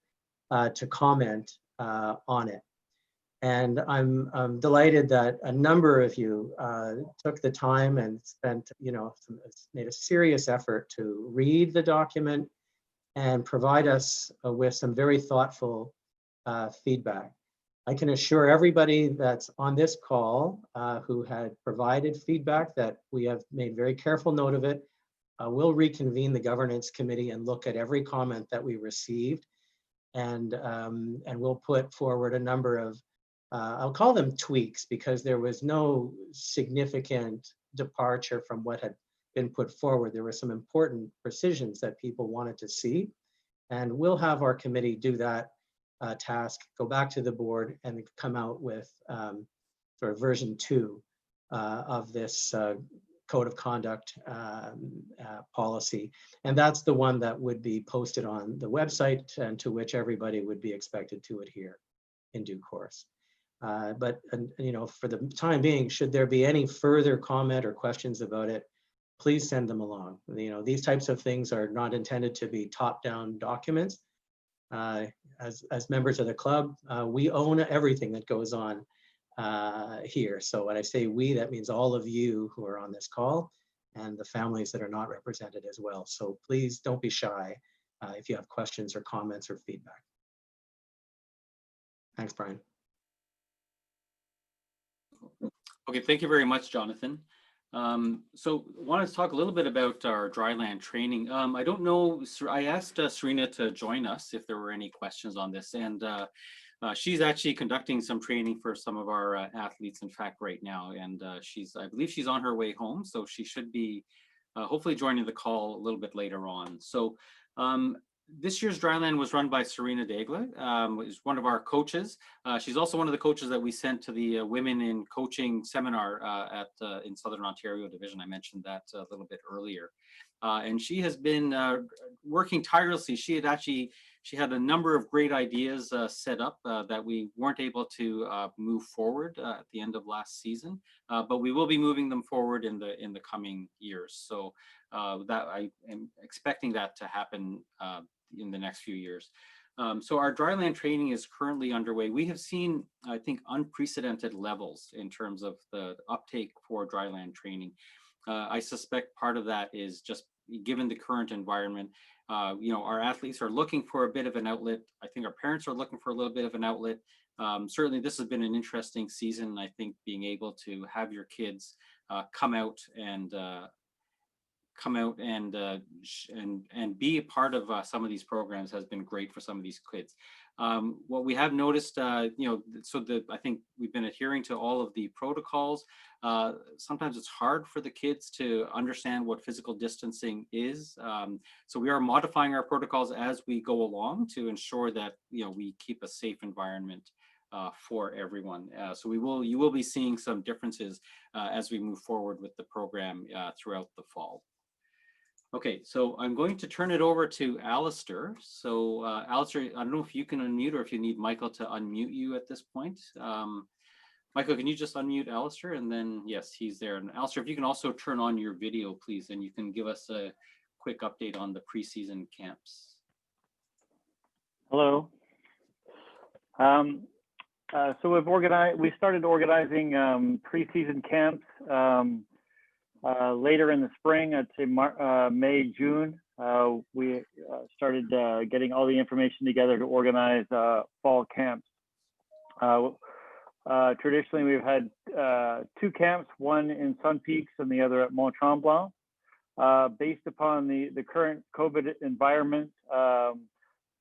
to comment on it. And I'm delighted that a number of you took the time and spent, made a serious effort to read the document and provide us with some very thoughtful feedback. I can assure everybody that's on this call who had provided feedback that we have made very careful note of it. We'll reconvene the governance committee and look at every comment that we received, and we'll put forward a number of I'll call them tweaks, because there was no significant departure from what had been put forward. There were some important precisions that people wanted to see, and we'll have our committee do that task, go back to the board and come out with sort of version 2 of this code of conduct policy. And that's the one that would be posted on the website and to which everybody would be expected to adhere in due course. But for the time being, should there be any further comment or questions about it, please send them along. These types of things are not intended to be top-down documents. As members of the club, we own everything that goes on here. So when I say we, that means all of you who are on this call and the families that are not represented as well. So please don't be shy if you have questions or comments or feedback. Thanks, Brian. Okay, thank you very much, Jonathan. So I wanted to talk a little bit about our dryland training. I don't know, I asked Serena to join us if there were any questions on this, and she's actually conducting some training for some of our athletes, in fact, right now, and I believe she's on her way home, so she should be hopefully joining the call a little bit later on. So this year's dryland was run by Serena Dagla, is one of our coaches. She's also one of the coaches that we sent to the Women in Coaching seminar in Southern Ontario Division. I mentioned that a little bit earlier. And she has been working tirelessly. She had a number of great ideas set up that we weren't able to move forward at the end of last season, but we will be moving them forward in the coming years. So that I am expecting that to happen in the next few years. So our dryland training is currently underway. We have seen, I think, unprecedented levels in terms of the uptake for dryland training. I suspect part of that is just given the current environment. Our athletes are looking for a bit of an outlet. I think our parents are looking for a little bit of an outlet. Certainly this has been an interesting season. I think being able to have your kids come out and be a part of some of these programs has been great for some of these kids. What we have noticed, I think we've been adhering to all of the protocols. Sometimes it's hard for the kids to understand what physical distancing is. So we are modifying our protocols as we go along to ensure that we keep a safe environment for everyone. So you will be seeing some differences as we move forward with the program throughout the fall. Okay, so I'm going to turn it over to Alistair. So Alistair, I don't know if you can unmute or if you need Michael to unmute you at this point. Michael, can you just unmute Alistair? And then, yes, he's there. And Alistair, if you can also turn on your video, please, and you can give us a quick update on the preseason camps. Hello. So we started organizing preseason camps later in the spring. I'd say May, June. We started getting all the information together to organize fall camps. Traditionally, we've had two camps, one in Sun Peaks and the other at Mont Tremblant. Based upon the current COVID environment,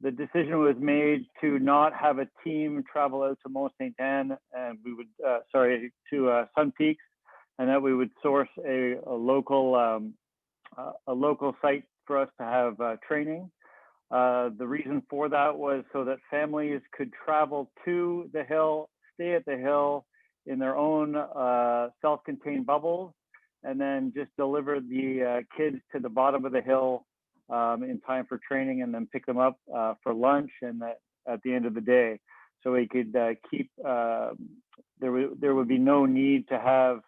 the decision was made to not have a team travel out to Mont Saint Anne, and we would, to Sun Peaks, and that we would source a local site for us to have training. The reason for that was so that families could travel to the hill, stay at the hill in their own self-contained bubbles, and then just deliver the kids to the bottom of the hill in time for training, and then pick them up for lunch and at the end of the day. So we could keep, there would be no need to have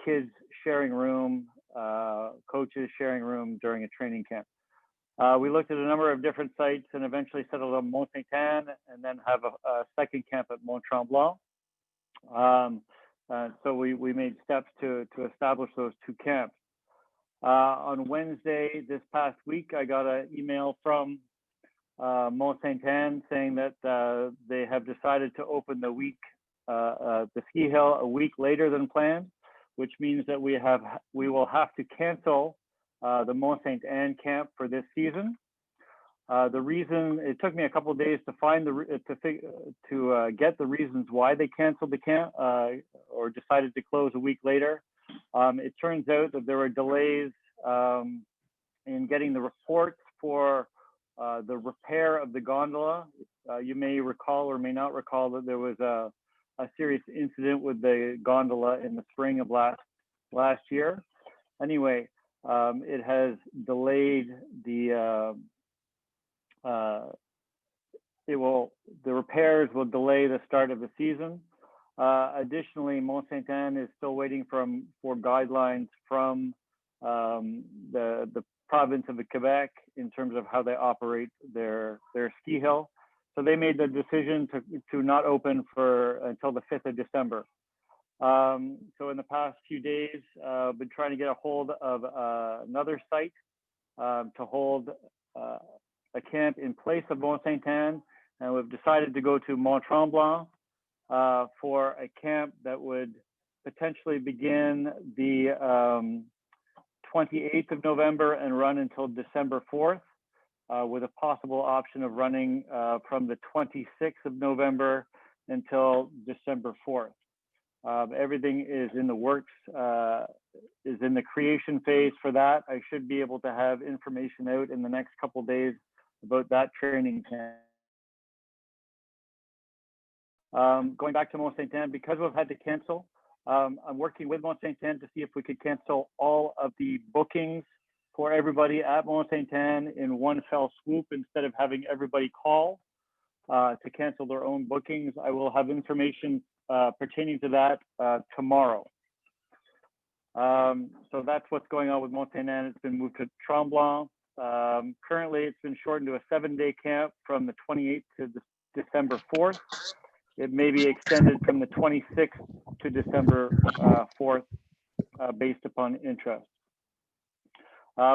kids sharing room, coaches sharing room during a training camp. We looked at a number of different sites and eventually settled on Mont Saint Anne, and then have a second camp at Mont Tremblant. So we made steps to establish those two camps. On Wednesday this past week, I got an email from Mont Saint Anne saying that they have decided to open the ski hill a week later than planned, which means that we will have to cancel the Mont Saint Anne camp for this season. The reason, it took me a couple of days to find get the reasons why they canceled the camp or decided to close a week later. It turns out that there were delays in getting the reports for the repair of the gondola. You may recall or may not recall that there was a serious incident with the gondola in the spring of last year. Anyway, it has delayed the repairs will delay the start of the season. Additionally, Mont Saint Anne is still waiting for guidelines from the province of Quebec in terms of how they operate their ski hill. So they made the decision to not open until the 5th of December. So in the past few days, I've been trying to get a hold of another site to hold a camp in place of Mont Saint Anne, and we've decided to go to Mont Tremblant for a camp that would potentially begin the 28th of November and run until December 4th, with a possible option of running from the 26th of November until December 4th. Everything is in the works, is in the creation phase for that. I should be able to have information out in the next couple of days about that training camp. Going back to Mont Saint Anne, because we've had to cancel, I'm working with Mont Saint Anne to see if we could cancel all of the bookings for everybody at Mont Saint Anne in one fell swoop instead of having everybody call to cancel their own bookings. I will have information pertaining to that tomorrow. So that's what's going on with Mont Saint Anne. It's been moved to Tremblant. Currently, it's been shortened to a 7-day camp from the 28th to December 4th. It may be extended from the 26th to December 4th based upon interest.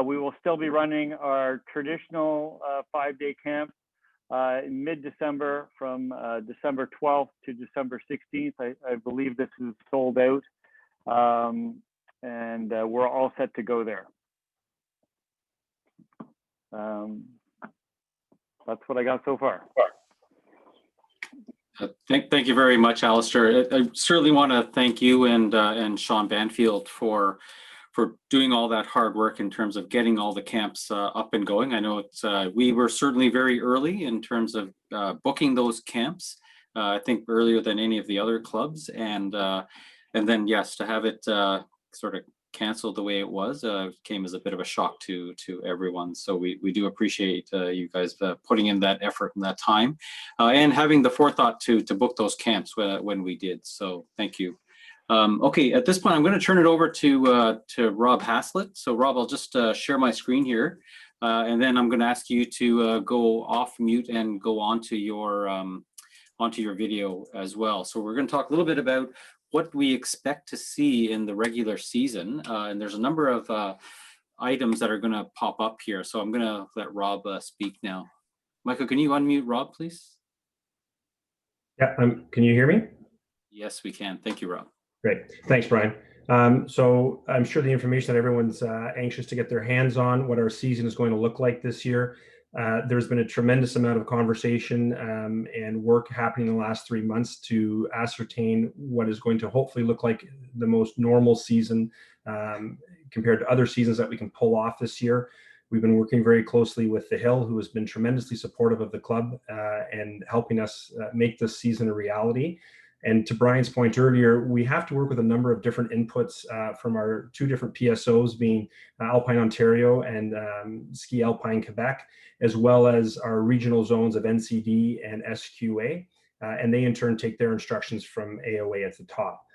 We will still be running our traditional 5-day camp in mid-December from December 12th to December 16th. I believe this is sold out, and we're all set to go there. That's what I got so far. Thank you very much, Alistair. I certainly want to thank you and Sean Banfield for doing all that hard work in terms of getting all the camps up and going. I know we were certainly very early in terms of booking those camps. I think earlier than any of the other clubs, and then yes, to have it sort of canceled the way it was came as a bit of a shock to everyone. So we do appreciate you guys putting in that effort and that time, and having the forethought to book those camps when we did. So thank you. Okay, at this point, I'm going to turn it over to Rob Haslett. So Rob, I'll just share my screen here, and then I'm going to ask you to go off mute and go onto your video as well. So we're going to talk a little bit about what we expect to see in the regular season, and there's a number of items that are going to pop up here. So I'm going to let Rob speak now. Michael, can you unmute Rob, please? Yeah, can you hear me? Yes, we can. Thank you, Rob. Great. Thanks, Brian. So I'm sure the information that everyone's anxious to get their hands on, what our season is going to look like this year. There's been a tremendous amount of conversation and work happening in the last 3 months to ascertain what is going to hopefully look like the most normal season compared to other seasons that we can pull off this year. We've been working very closely with the Hill, who has been tremendously supportive of the club and helping us make this season a reality. And to Brian's point earlier, we have to work with a number of different inputs from our 2 different PSOs, being Alpine Ontario and Ski Alpine Quebec, as well as our regional zones of NCD and SQA. And they in turn take their instructions from AOA at the top.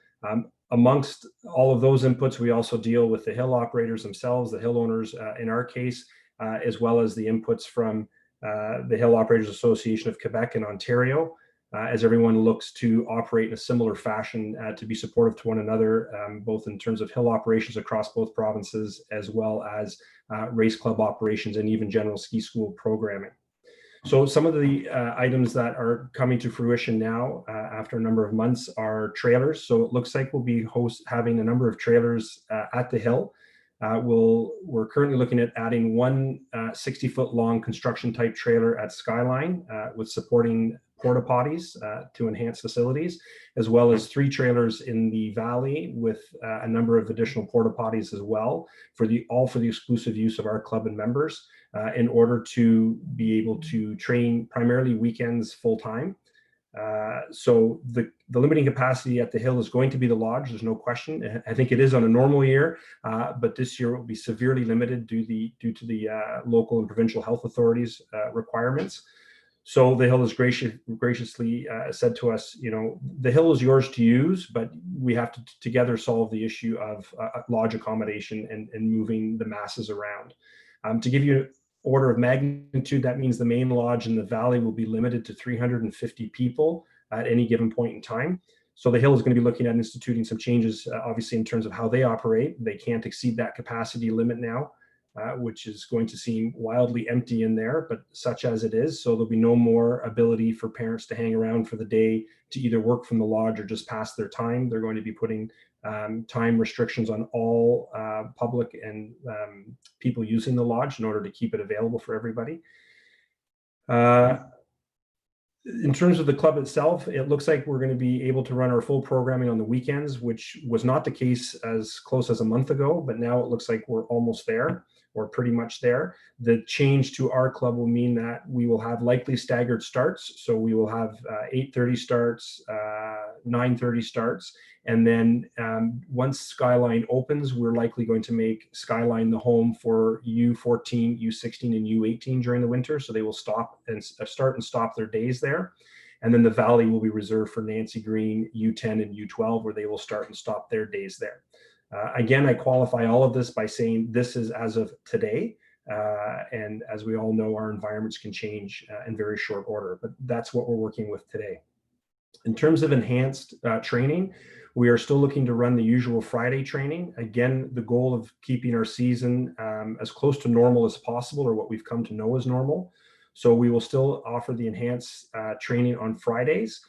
Amongst all of those inputs, we also deal with the Hill operators themselves, the Hill owners in our case, as well as the inputs from the Hill Operators Association of Quebec and Ontario, as everyone looks to operate in a similar fashion to be supportive to one another, both in terms of hill operations across both provinces, as well as race club operations and even general ski school programming. So some of the items that are coming to fruition now after a number of months are trailers. So it looks like we'll be having a number of trailers at the Hill. We're currently looking at adding one 60-foot long construction type trailer at Skyline with supporting porta potties to enhance facilities, as well as 3 trailers in the valley with a number of additional porta potties as well, all for the exclusive use of our club and members in order to be able to train primarily weekends full time. So the limiting capacity at the Hill is going to be the lodge. There's no question. I think it is on a normal year, but this year it will be severely limited due to the local and provincial health authorities requirements. So the Hill has graciously said to us, the Hill is yours to use, but we have to together solve the issue of lodge accommodation and moving the masses around. To give you order of magnitude, that means the main lodge in the valley will be limited to 350 people at any given point in time. So the Hill is going to be looking at instituting some changes, obviously, in terms of how they operate. They can't exceed that capacity limit now, which is going to seem wildly empty in there, but such as it is. So there'll be no more ability for parents to hang around for the day to either work from the lodge or just pass their time. They're going to be putting time restrictions on all public and people using the lodge in order to keep it available for everybody. In terms of the club itself, it looks like we're going to be able to run our full programming on the weekends, which was not the case as close as a month ago, but now it looks like we're almost there, or pretty much there. The change to our club will mean that we will have likely staggered starts. So we will have 8:30 starts, 9:30 starts. And then once Skyline opens, we're likely going to make Skyline the home for U14, U16, and U18 during the winter. So they will start and stop their days there. And then the Valley will be reserved for Nancy Green, U10, and U12, where they will start and stop their days there. Again, I qualify all of this by saying this is as of today. And as we all know, our environments can change in very short order, but that's what we're working with today. In terms of enhanced training, we are still looking to run the usual Friday training. Again, the goal of keeping our season as close to normal as possible, or what we've come to know as normal. So we will still offer the enhanced training on Fridays.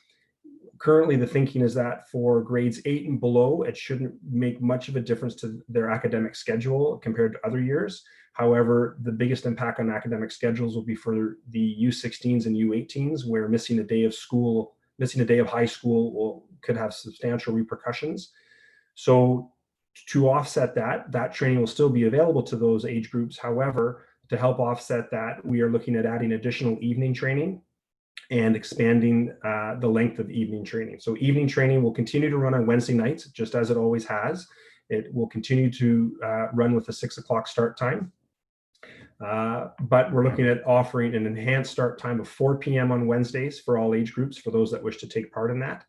Currently, the thinking is that for grades 8 and below, it shouldn't make much of a difference to their academic schedule compared to other years. However, the biggest impact on academic schedules will be for the U16s and U18s, where missing a day of high school could have substantial repercussions. So to offset that training will still be available to those age groups. However, to help offset that, we are looking at adding additional evening training and expanding the length of evening training. So evening training will continue to run on Wednesday nights, just as it always has. It will continue to run with a 6 o'clock start time. But we're looking at offering an enhanced start time of 4 p.m. on Wednesdays for all age groups, for those that wish to take part in that.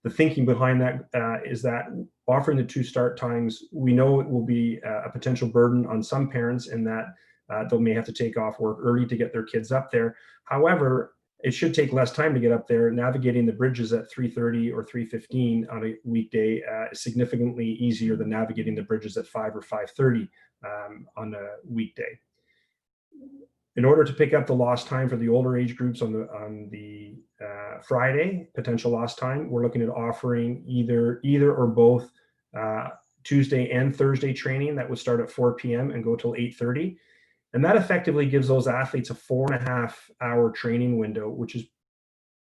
The thinking behind that is that offering the 2 start times, we know it will be a potential burden on some parents in that they may have to take off work early to get their kids up there. However, it should take less time to get up there. Navigating the bridges at 3:30 or 3:15 on a weekday is significantly easier than navigating the bridges at 5 or 5:30 on a weekday. In order to pick up the lost time for the older age groups on the Friday, potential lost time, we're looking at offering either or both Tuesday and Thursday training that would start at 4 p.m. and go till 8:30. And that effectively gives those athletes a 4.5-hour training window, which is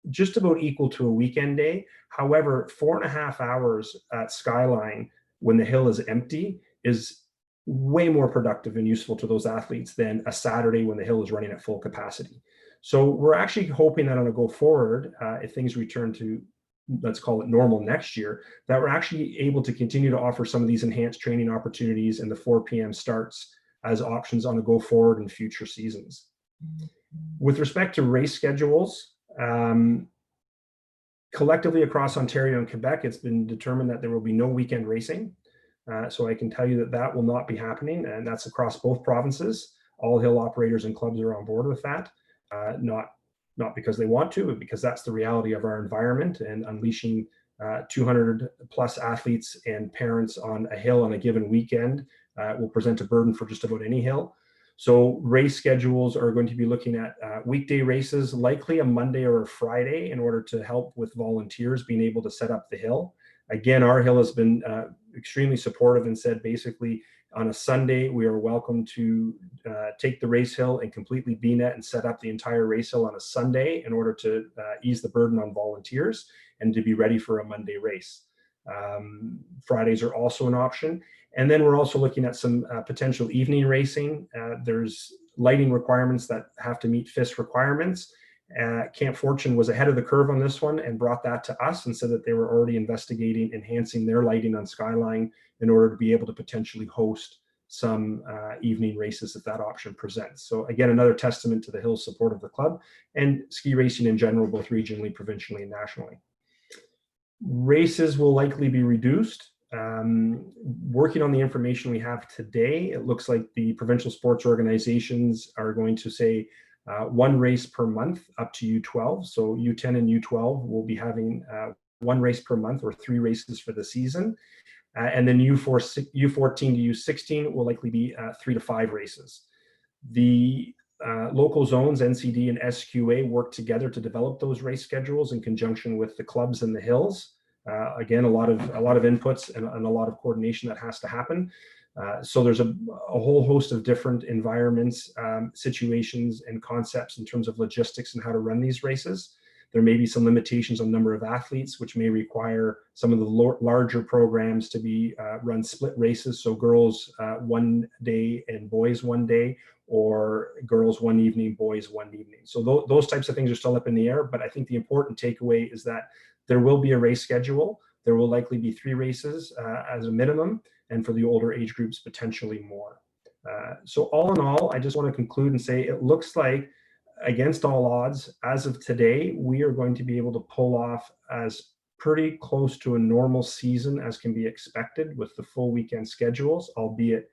just about equal to a weekend day. However, 4.5 hours at Skyline when the hill is empty is way more productive and useful to those athletes than a Saturday when the hill is running at full capacity. So we're actually hoping that on a go forward, if things return to, let's call it normal next year, that we're actually able to continue to offer some of these enhanced training opportunities and the 4 p.m. starts as options on a go forward in future seasons. With respect to race schedules, collectively across Ontario and Quebec, it's been determined that there will be no weekend racing. So I can tell you that that will not be happening, and that's across both provinces. All hill operators and clubs are on board with that, not because they want to, but because that's the reality of our environment, and unleashing 200 plus athletes and parents on a hill on a given weekend will present a burden for just about any hill. So race schedules are going to be looking at weekday races, likely a Monday or a Friday, in order to help with volunteers being able to set up the hill. Again, our hill has been extremely supportive and said basically on a Sunday, we are welcome to take the race hill and completely B-net and set up the entire race hill on a Sunday in order to ease the burden on volunteers and to be ready for a Monday race. Fridays are also an option. And then we're also looking at some potential evening racing. There's lighting requirements that have to meet FIS requirements. Camp Fortune was ahead of the curve on this one and brought that to us and said that they were already investigating enhancing their lighting on Skyline in order to be able to potentially host some evening races if that option presents. So again, another testament to the Hill's support of the club and ski racing in general, both regionally, provincially, and nationally. Races will likely be reduced. Working on the information we have today, it looks like the provincial sports organizations are going to say one race per month up to U12. So U10 and U12 will be having one race per month or 3 races for the season. And then U14 to U16 will likely be 3 to 5 races. The local zones, NCD and SQA, work together to develop those race schedules in conjunction with the clubs and the hills. Again, a lot of inputs and a lot of coordination that has to happen. So there's a whole host of different environments, situations, and concepts in terms of logistics and how to run these races. There may be some limitations on number of athletes, which may require some of the larger programs to be run split races. So girls one day and boys one day, or girls one evening, boys one evening. So those types of things are still up in the air. But I think the important takeaway is that there will be a race schedule. There will likely be 3 races as a minimum, and for the older age groups, potentially more. So all in all, I just want to conclude and say it looks like, against all odds, as of today, we are going to be able to pull off as pretty close to a normal season as can be expected with the full weekend schedules, albeit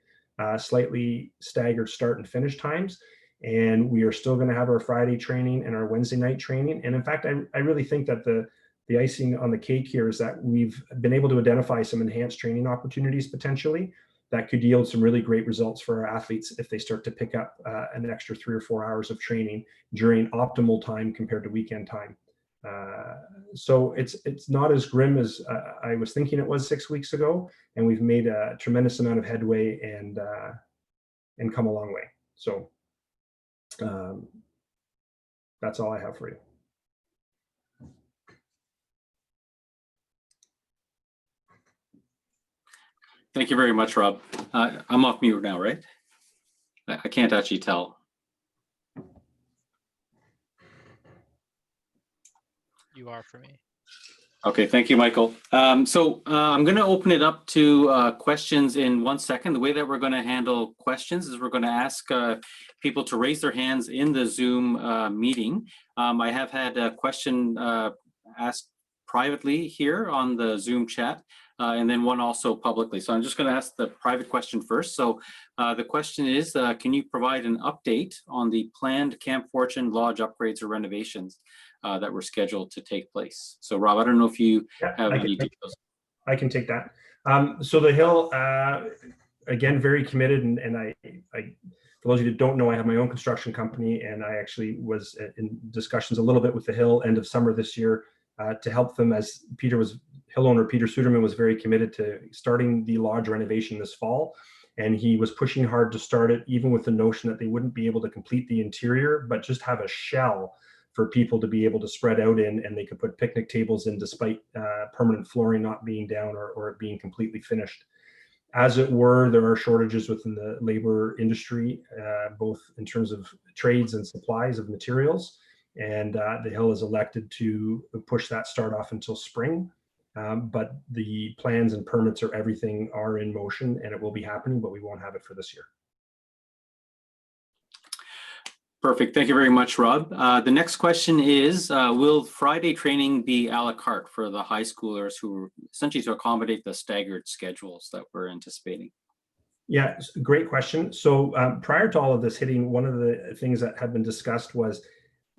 slightly staggered start and finish times. And we are still going to have our Friday training and our Wednesday night training. And in fact, I really think that the icing on the cake here is that we've been able to identify some enhanced training opportunities potentially that could yield some really great results for our athletes if they start to pick up an extra 3 or 4 hours of training during optimal time compared to weekend time. So it's not as grim as I was thinking it was 6 weeks ago, and we've made a tremendous amount of headway and come a long way. So that's all I have for you. Thank you very much, Rob. I'm off mute now, right? I can't actually tell. You are for me. Okay, thank you, Michael. So I'm going to open it up to questions in 1 second. The way that we're going to handle questions is we're going to ask people to raise their hands in the Zoom meeting. I have had a question asked privately here on the Zoom chat, and then one also publicly. So I'm just going to ask the private question first. So the question is, can you provide an update on the planned Camp Fortune Lodge upgrades or renovations that were scheduled to take place? So Rob, I don't know if you have any details. I can take that. So the Hill, again, very committed, and I For those of you that don't know, I have my own construction company, and I actually was in discussions a little bit with the Hill end of summer this year to help them, as Hill owner Peter Suderman was very committed to starting the lodge renovation this fall. And he was pushing hard to start it, even with the notion that they wouldn't be able to complete the interior, but just have a shell for people to be able to spread out in, and they could put picnic tables in despite permanent flooring not being down or it being completely finished. As it were, there are shortages within the labor industry, both in terms of trades and supplies of materials. And the Hill is elected to push that start off until spring. But the plans and permits or everything are in motion, and it will be happening, but we won't have it for this year. Perfect. Thank you very much, Rob. The next question is, will Friday training be a la carte for the high schoolers who essentially to accommodate the staggered schedules that we're anticipating? Yeah, great question. So prior to all of this hitting, one of the things that had been discussed was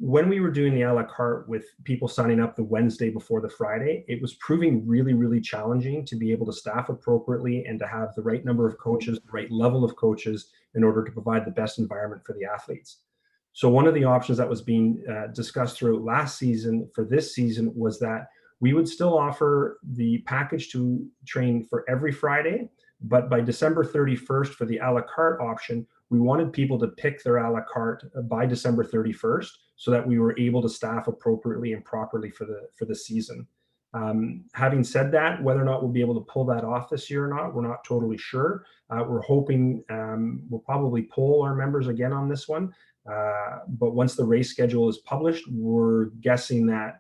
when we were doing the a la carte with people signing up the Wednesday before the Friday, it was proving really, really challenging to be able to staff appropriately and to have the right number of coaches, the right level of coaches in order to provide the best environment for the athletes. So one of the options that was being discussed throughout last season for this season was that we would still offer the package to train for every Friday, but by December 31st for the a la carte option, we wanted people to pick their a la carte by December 31st so that we were able to staff appropriately and properly for the season. Having said that, whether or not we'll be able to pull that off this year or not, we're not totally sure. We're hoping we'll probably poll our members again on this one. But once the race schedule is published, we're guessing that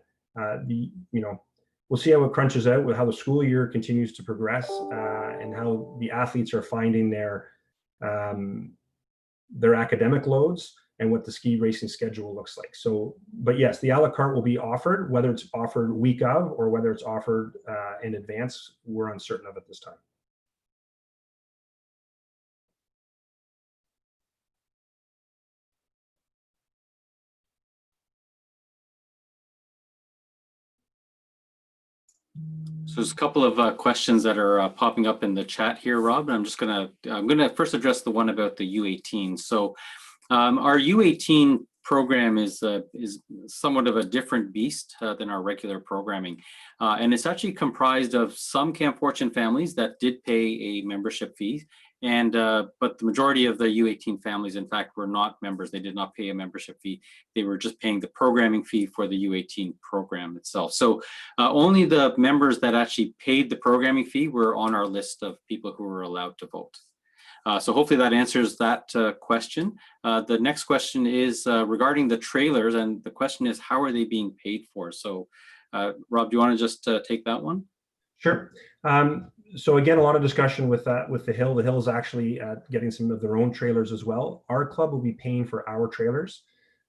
we'll see how it crunches out with how the school year continues to progress and how the athletes are finding their academic loads and what the ski racing schedule looks like. So, but yes, the a la carte will be offered, whether it's offered week of or whether it's offered in advance, we're uncertain of at this time. So there's a couple of questions that are popping up in the chat here, Rob, and I'm gonna first address the one about the U18. So our U18 program is somewhat of a different beast than our regular programming. And it's actually comprised of some Camp Fortune families that did pay a membership fee, and but the majority of the U18 families, in fact, were not members. They did not pay a membership fee. They were just paying the programming fee for the U18 program itself. So only the members that actually paid the programming fee were on our list of people who were allowed to vote. So hopefully that answers that question. The next question is regarding the trailers, and the question is, how are they being paid for? So Rob, do you want to just take that one? Sure. So again, a lot of discussion with the Hill. The Hill is actually getting some of their own trailers as well. Our club will be paying for our trailers,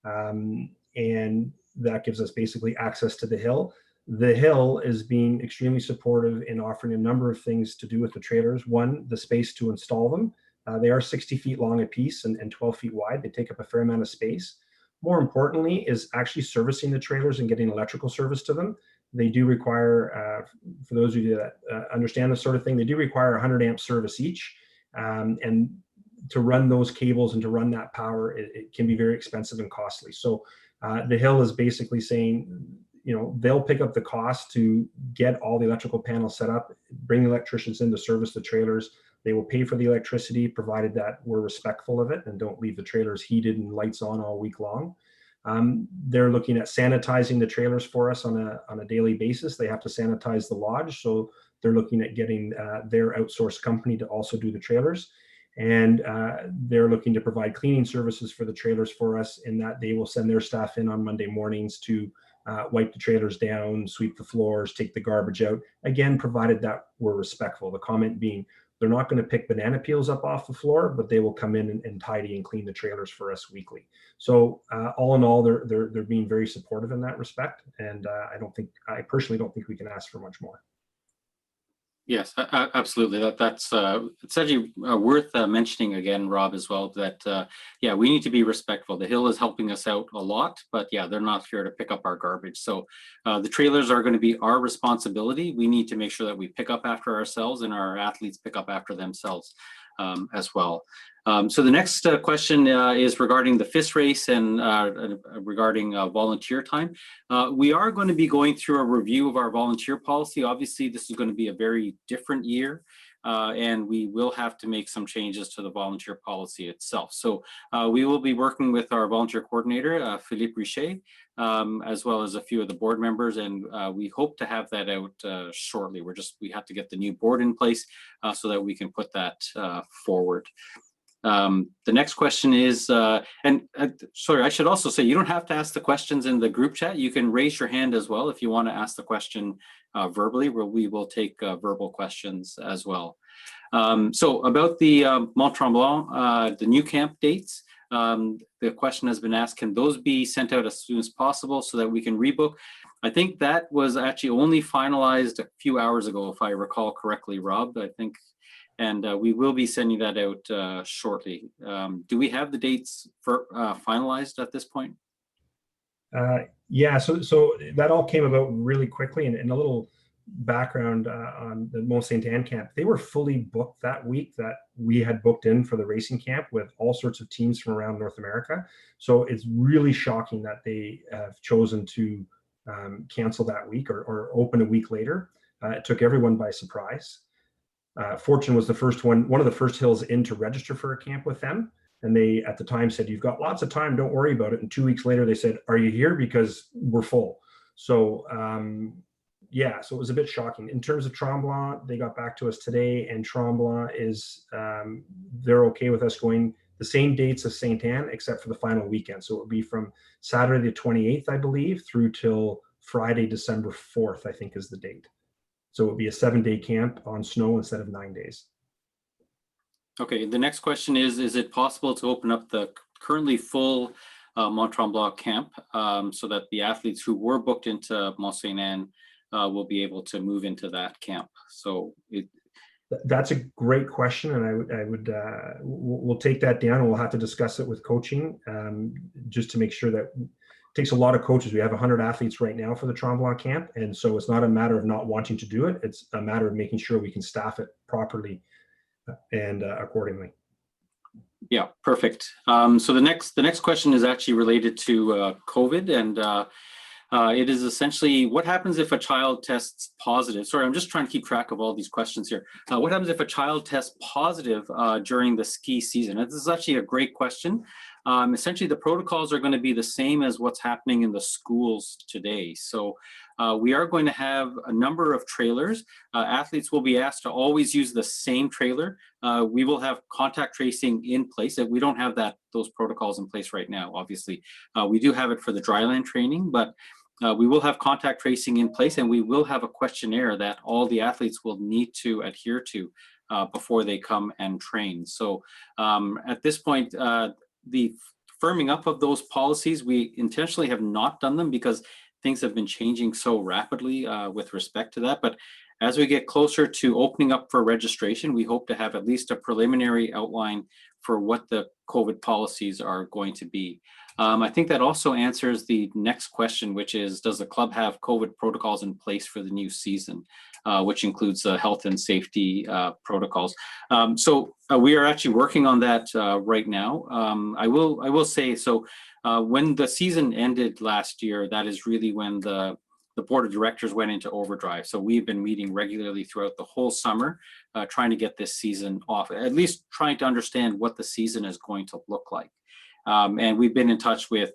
and that gives us basically access to the Hill. The Hill is being extremely supportive in offering a number of things to do with the trailers. One, the space to install them. They are 60 feet long a piece and 12 feet wide. They take up a fair amount of space. More importantly is actually servicing the trailers and getting electrical service to them. They do require, for those of you that understand this sort of thing, they do require 100 amp service each. And to run those cables and to run that power, it can be very expensive and costly. So the Hill is basically saying, they'll pick up the cost to get all the electrical panels set up, bring the electricians in to service the trailers. They will pay for the electricity, provided that we're respectful of it and don't leave the trailers heated and lights on all week long. They're looking at sanitizing the trailers for us on a daily basis. They have to sanitize the lodge, so they're looking at getting their outsourced company to also do the trailers. And they're looking to provide cleaning services for the trailers for us, in that they will send their staff in on Monday mornings to wipe the trailers down, sweep the floors, take the garbage out. Again, provided that we're respectful. The comment being, they're not going to pick banana peels up off the floor, but they will come in and tidy and clean the trailers for us weekly. So all in all, they're being very supportive in that respect. And I personally don't think we can ask for much more. Yes, absolutely. That's it's actually worth mentioning again, Rob, as well, that yeah, we need to be respectful. The Hill is helping us out a lot, but yeah, they're not here to pick up our garbage. So the trailers are going to be our responsibility. We need to make sure that we pick up after ourselves and our athletes pick up after themselves. as well. So the next question is regarding the FIS race and regarding volunteer time. We are going to be going through a review of our volunteer policy. Obviously, this is going to be a very different year, and we will have to make some changes to the volunteer policy itself. So we will be working with our volunteer coordinator, Philippe Richer, as well as a few of the board members, and we hope to have that out shortly. We have to get the new board in place so that we can put that forward. The next question is, sorry, I should also say, you don't have to ask the questions in the group chat. You can raise your hand as well if you want to ask the question verbally, where we will take verbal questions as well. So about the Mont Tremblant, the new camp dates, the question has been asked, can those be sent out as soon as possible so that we can rebook? I think that was actually only finalized a few hours ago, if I recall correctly, Rob, I think. And we will be sending that out shortly. Do we have the dates for finalized at this point? Yeah, so that all came about really quickly, and a little background on the Mont Sainte Anne camp. They were fully booked that week that we had booked in for the racing camp with all sorts of teams from around North America. So it's really shocking that they have chosen to cancel that week or open a week later. It took everyone by surprise. Fortune was the first one of the first hills in to register for a camp with them. And they, at the time, said, you've got lots of time, don't worry about it. And 2 weeks later, they said, are you here? Because we're full. So, yeah, so it was a bit shocking. In terms of Tremblant, they got back to us today, and Tremblant is, they're okay with us going the same dates as Sainte Anne, except for the final weekend. So it would be from Saturday the 28th, I believe, through till Friday, December 4th, I think is the date. So it would be a 7-day camp on snow instead of 9 days. Okay, the next question is it possible to open up the currently full Mont Tremblant camp so that the athletes who were booked into Mont Sainte Anne will be able to move into that camp? So that's a great question, and I would we'll take that down, and we'll have to discuss it with coaching just to make sure that takes a lot of coaches. We have 100 athletes right now for the Tremblant camp, and so it's not a matter of not wanting to do it. It's a matter of making sure we can staff it properly and accordingly. Yeah, perfect. So the next question is actually related to COVID, and it is essentially, what happens if a child tests positive? Sorry, I'm just trying to keep track of all these questions here. What happens if a child tests positive during the ski season? And this is actually a great question. Essentially, the protocols are going to be the same as what's happening in the schools today. So we are going to have a number of trailers. Athletes will be asked to always use the same trailer. We will have contact tracing in place. We don't have those protocols in place right now, obviously. We do have it for the dryland training, but we will have contact tracing in place, and we will have a questionnaire that all the athletes will need to adhere to before they come and train. So at this point, the firming up of those policies, we intentionally have not done them because things have been changing so rapidly with respect to that. But as we get closer to opening up for registration, we hope to have at least a preliminary outline for what the COVID policies are going to be. I think that also answers the next question, which is, does the club have COVID protocols in place for the new season, which includes health and safety protocols? So we are actually working on that right now. I will say, so when the season ended last year, that is really when the board of directors went into overdrive. So we've been meeting regularly throughout the whole summer, trying to get this season off, at least trying to understand what the season is going to look like. And we've been in touch with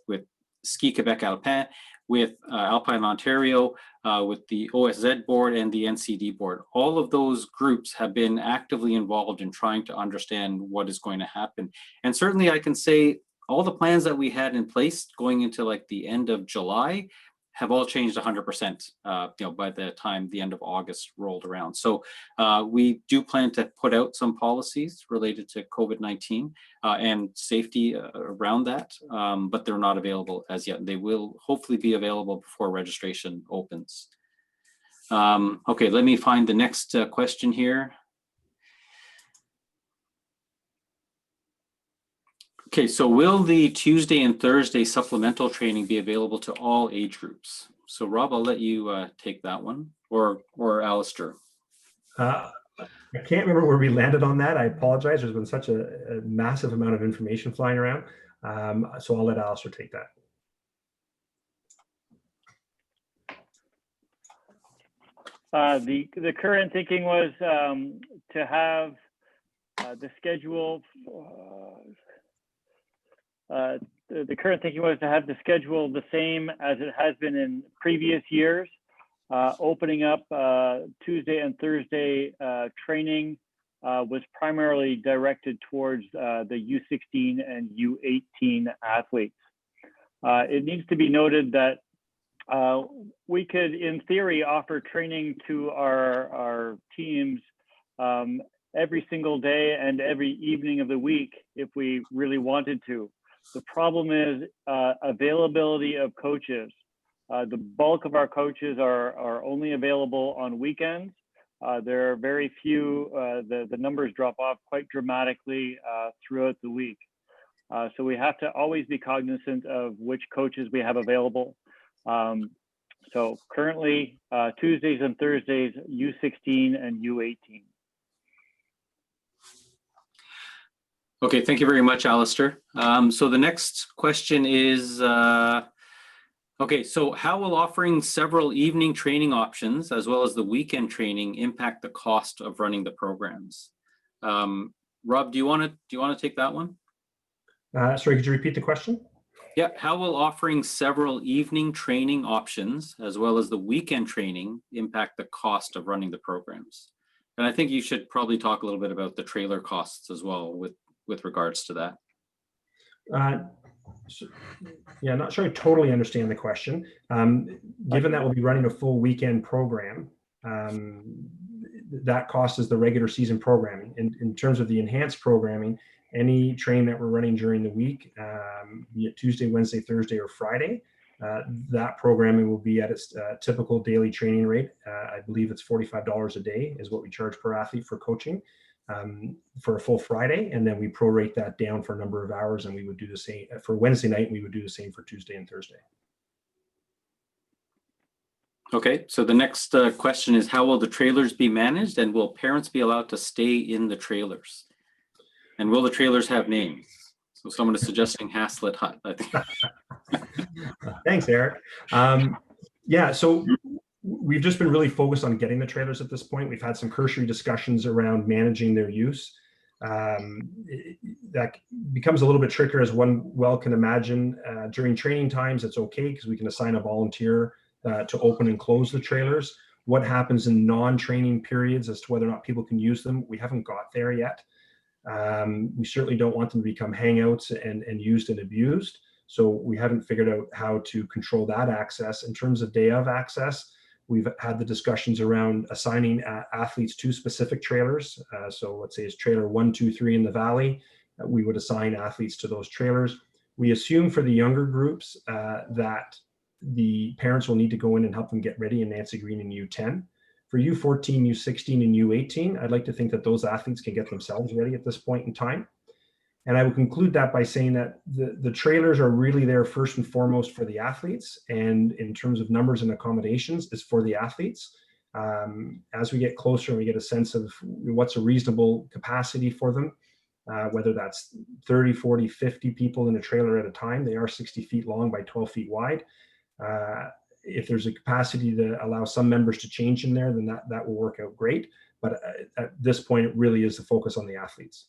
Ski Quebec Alpin, with Alpine Ontario, with the OSZ board and the NCD board. All of those groups have been actively involved in trying to understand what is going to happen. And certainly I can say all the plans that we had in place going into like the end of July have all changed 100%, by the time the end of August rolled around. So we do plan to put out some policies related to COVID-19 and safety around that, but they're not available as yet. They will hopefully be available before registration opens. Okay, let me find the next question here. Okay, so will the Tuesday and Thursday supplemental training be available to all age groups? So Rob, I'll let you take that one, or Alistair. I can't remember where we landed on that. I apologize. There's been such a massive amount of information flying around. So I'll let Alistair take that. The current thinking was to have the schedule. The current thinking was to have the schedule the same as it has been in previous years, opening up Tuesday and Thursday training was primarily directed towards the U16 and U18 athletes. It needs to be noted that we could, in theory, offer training to our teams every single day and every evening of the week if we really wanted to. The problem is availability of coaches. The bulk of our coaches are only available on weekends. There are very few, the numbers drop off quite dramatically throughout the week. So we have to always be cognizant of which coaches we have available. So currently, Tuesdays and Thursdays, U16 and U18. Okay, thank you very much, Alistair. So the next question is, okay, so how will offering several evening training options as well as the weekend training impact the cost of running the programs? Rob, do you want to take that one? Sorry, could you repeat the question? Yeah, how will offering several evening training options as well as the weekend training impact the cost of running the programs? And I think you should probably talk a little bit about the trailer costs as well with regards to that. Yeah, not sure I totally understand the question. Given that we'll be running a full weekend program, that cost is the regular season programming. In terms of the enhanced programming, any train that we're running during the week, be it Tuesday, Wednesday, Thursday, or Friday, that programming will be at its typical daily training rate. I believe it's $45 a day is what we charge per athlete for coaching for a full Friday. And then we prorate that down for a number of hours, and we would do the same for Wednesday night. We would do the same for Tuesday and Thursday. Okay, so the next question is, how will the trailers be managed, and will parents be allowed to stay in the trailers? And will the trailers have names? So someone is suggesting Haslett Hut, I think. Thanks, Eric. Yeah, so we've just been really focused on getting the trailers at this point. We've had some cursory discussions around managing their use. That becomes a little bit trickier, as one well can imagine. During training times, it's okay because we can assign a volunteer to open and close the trailers. What happens in non-training periods as to whether or not people can use them, we haven't got there yet. We certainly don't want them to become hangouts and used and abused. So we haven't figured out how to control that access. In terms of day of access, we've had the discussions around assigning athletes to specific trailers. So let's say it's trailer 1, 2, 3 in the valley. We would assign athletes to those trailers. We assume for the younger groups that the parents will need to go in and help them get ready in Nancy Green and U10. For U14, U16, and U18, I'd like to think that those athletes can get themselves ready at this point in time. And I will conclude that by saying that the trailers are really there first and foremost for the athletes, and in terms of numbers and accommodations is for the athletes. As we get closer and we get a sense of what's a reasonable capacity for them, whether that's 30, 40, 50 people in a trailer at a time, they are 60 feet long by 12 feet wide. If there's a capacity to allow some members to change in there, then that will work out great. But at this point, it really is the focus on the athletes.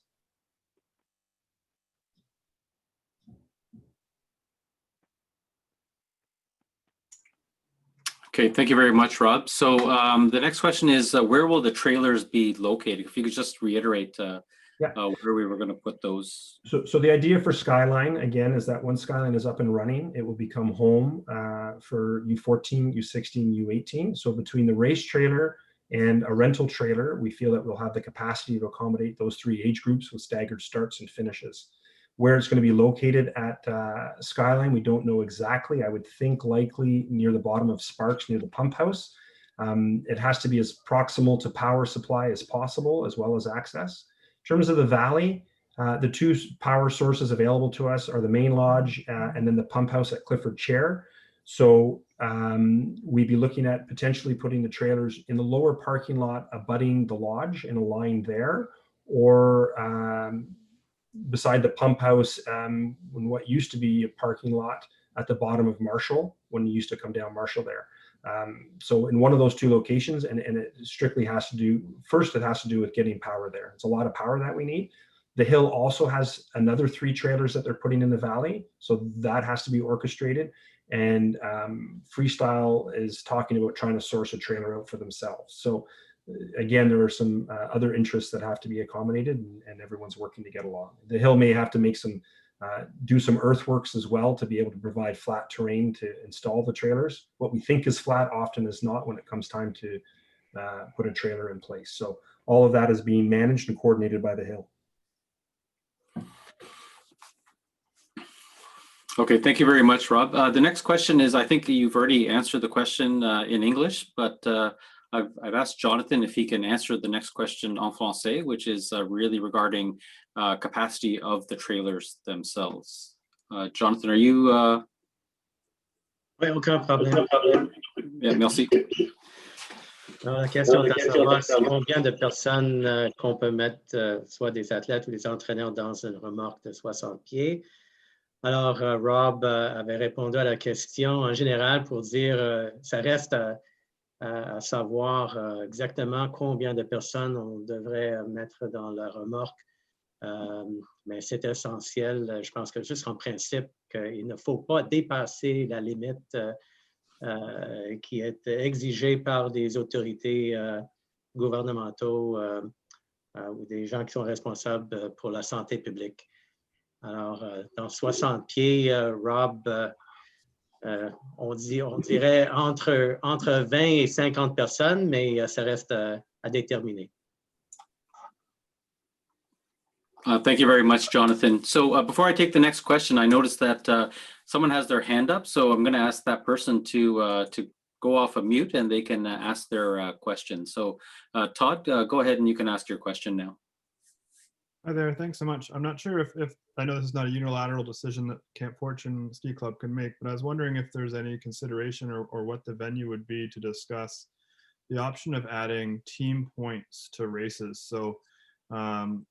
Okay, thank you very much, Rob. So the next question is, where will the trailers be located? If you could just reiterate where we were going to put those. So the idea for Skyline, again, is that once Skyline is up and running, it will become home for U14, U16, U18. So between the race trailer and a rental trailer, we feel that we'll have the capacity to accommodate those 3 age groups with staggered starts and finishes. Where it's going to be located at Skyline, we don't know exactly. I would think likely near the bottom of Sparks, near the pump house. It has to be as proximal to power supply as possible, as well as access. In terms of the valley, the 2 power sources available to us are the main lodge and then the pump house at Clifford Chair. So we'd be looking at potentially putting the trailers in the lower parking lot abutting the lodge in a line there, or beside the pump house in what used to be a parking lot at the bottom of Marshall when you used to come down Marshall there. So in one of those two locations, and it strictly has to do, first it has to do with getting power there. It's a lot of power that we need. The Hill also has another 3 trailers that they're putting in the valley, so that has to be orchestrated. And Freestyle is talking about trying to source a trailer out for themselves. So again, there are some other interests that have to be accommodated, and everyone's working to get along. The Hill may have to make some do some earthworks as well to be able to provide flat terrain to install the trailers. What we think is flat often is not when it comes time to put a trailer in place. So all of that is being managed and coordinated by the Hill. Okay, thank you very much, Rob. The next question is, I think you've already answered the question in English, but I've asked Jonathan if he can answer the next question en français, which is really regarding capacity of the trailers themselves. Jonathan, are you? Oui, aucun problème. Yeah, merci. Alors, la question est à savoir si combien de personnes qu'on peut mettre, soit des athlètes ou des entraîneurs, dans une remorque de 60 pieds. Alors, Rob avait répondu à la question en général pour dire ça reste à savoir exactement combien de personnes on devrait mettre dans la remorque. Mais c'est essentiel, je pense que juste en principe, qu'il ne faut pas dépasser la limite qui est exigée par des autorités gouvernementaux ou des gens qui sont responsables pour la santé publique. Alors, dans 60 pieds, Rob, on dirait entre 20 et 50 personnes, mais ça reste à déterminer. Thank you very much, Jonathan. So before I take the next question, I noticed that someone has their hand up, so I'm going to ask that person to go off of mute and they can ask their question. So Todd, go ahead and you can ask your question now. Hi there, thanks so much. I'm not sure if I know this is not a unilateral decision that Camp Fortune Ski Club can make, but I was wondering if there's any consideration or what the venue would be to discuss the option of adding team points to races. So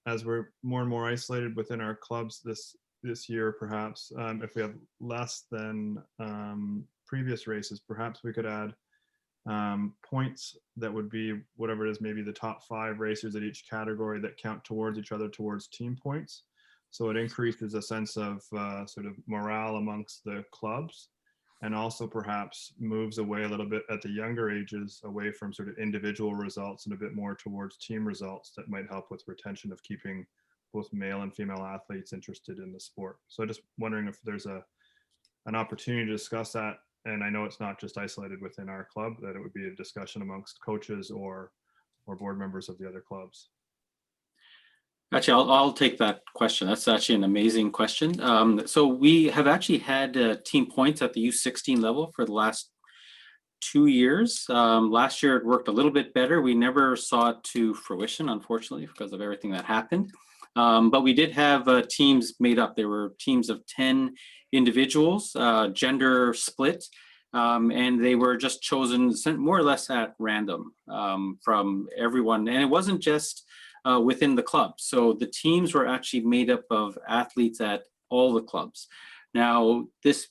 as we're more and more isolated within our clubs this year, perhaps if we have less than previous races, perhaps we could add points that would be whatever it is, maybe the top 5 racers at each category that count towards each other towards team points. So it increases a sense of sort of morale amongst the clubs, and also perhaps moves away a little bit at the younger ages away from sort of individual results and a bit more towards team results that might help with retention of keeping both male and female athletes interested in the sport. So just wondering if there's an opportunity to discuss that. And I know it's not just isolated within our club, that it would be a discussion amongst coaches or board members of the other clubs. Actually, I'll take that question. That's actually an amazing question. So we have actually had team points at the U16 level for the last 2 years. Last year it worked a little bit better. We never saw it to fruition, unfortunately, because of everything that happened. But we did have teams made up. There were teams of 10 individuals, gender split, and they were just chosen more or less at random from everyone. And it wasn't just within the club. So the teams were actually made up of athletes at all the clubs. Now, this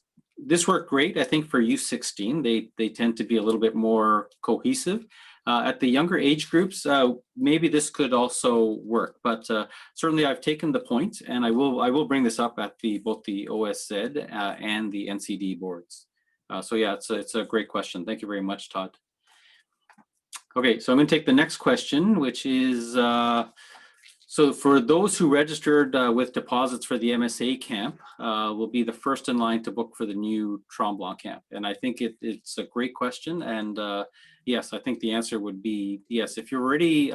worked great, I think, for U16. They tend to be a little bit more cohesive. At the younger age groups, maybe this could also work, but certainly I've taken the point, and I will bring this up at both the OSZ and the NCD boards. So yeah, it's a great question. Thank you very much, Todd. Okay, so I'm going to take the next question, which is so for those who registered with deposits for the MSA camp, will be the first in line to book for the new Tremblant camp. And I think it's a great question. And yes, I think the answer would be yes. If you're already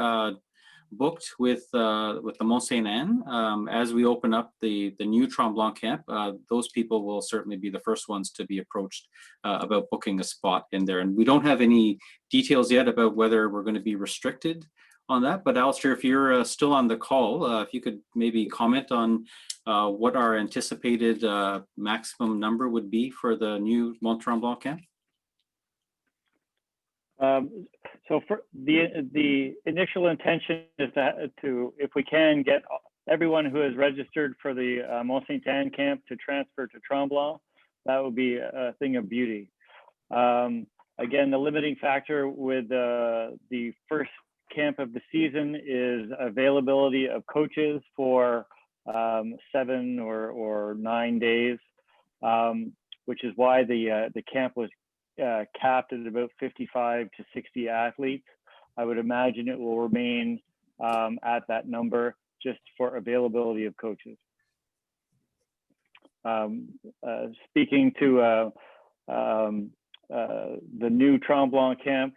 booked with the Mont Saint Anne, as we open up the new Tremblant camp, those people will certainly be the first ones to be approached about booking a spot in there. And we don't have any details yet about whether we're going to be restricted on that. But Alistair, if you're still on the call, if you could maybe comment on what our anticipated maximum number would be for the new Mont Tremblant camp. So for the initial intention is to, if we can, get everyone who is registered for the Mont Saint Anne camp to transfer to Tremblant. That would be a thing of beauty. Again, the limiting factor with the first camp of the season is availability of coaches for 7 or 9 days, which is why the camp was capped at about 55 to 60 athletes. I would imagine it will remain at that number just for availability of coaches. Speaking to the new Tremblant camp,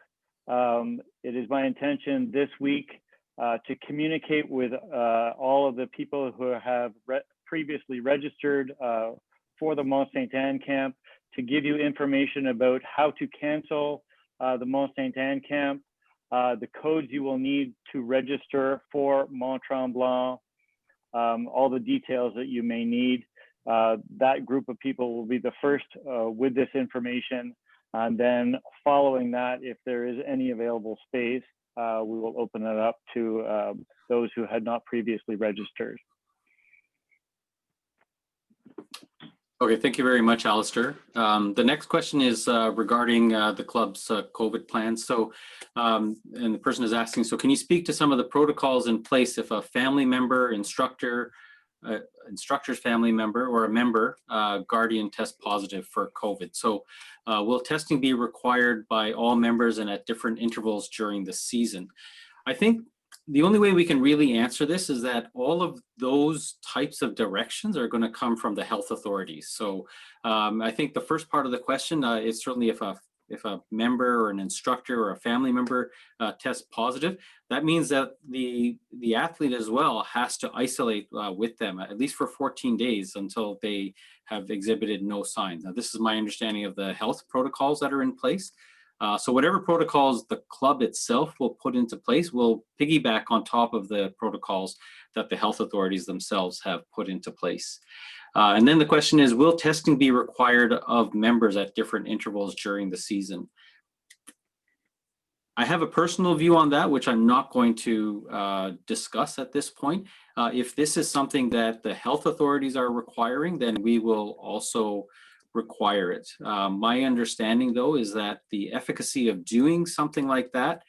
it is my intention this week to communicate with all of the people who have previously registered for the Mont Saint Anne camp, to give you information about how to cancel the Mont Saint Anne camp, the codes you will need to register for Mont Tremblant, all the details that you may need. That group of people will be the first with this information. And then following that, if there is any available space, we will open it up to those who had not previously registered. Okay, thank you very much, Alistair. The next question is regarding the club's COVID plans. So, and the person is asking, so can you speak to some of the protocols in place if a family member, instructor's family member, or a member, guardian test positive for COVID? So will testing be required by all members and at different intervals during the season? I think the only way we can really answer this is that all of those types of directions are going to come from the health authorities. So I think the first part of the question is certainly if a member or an instructor or a family member tests positive, that means that the athlete as well has to isolate with them at least for 14 days until they have exhibited no signs. Now, this is my understanding of the health protocols that are in place. So whatever protocols the club itself will put into place will piggyback on top of the protocols that the health authorities themselves have put into place. And then the question is, will testing be required of members at different intervals during the season? I have a personal view on that, which I'm not going to discuss at this point. If this is something that the health authorities are requiring, then we will also require it. My understanding, though, is that the efficacy of doing something like that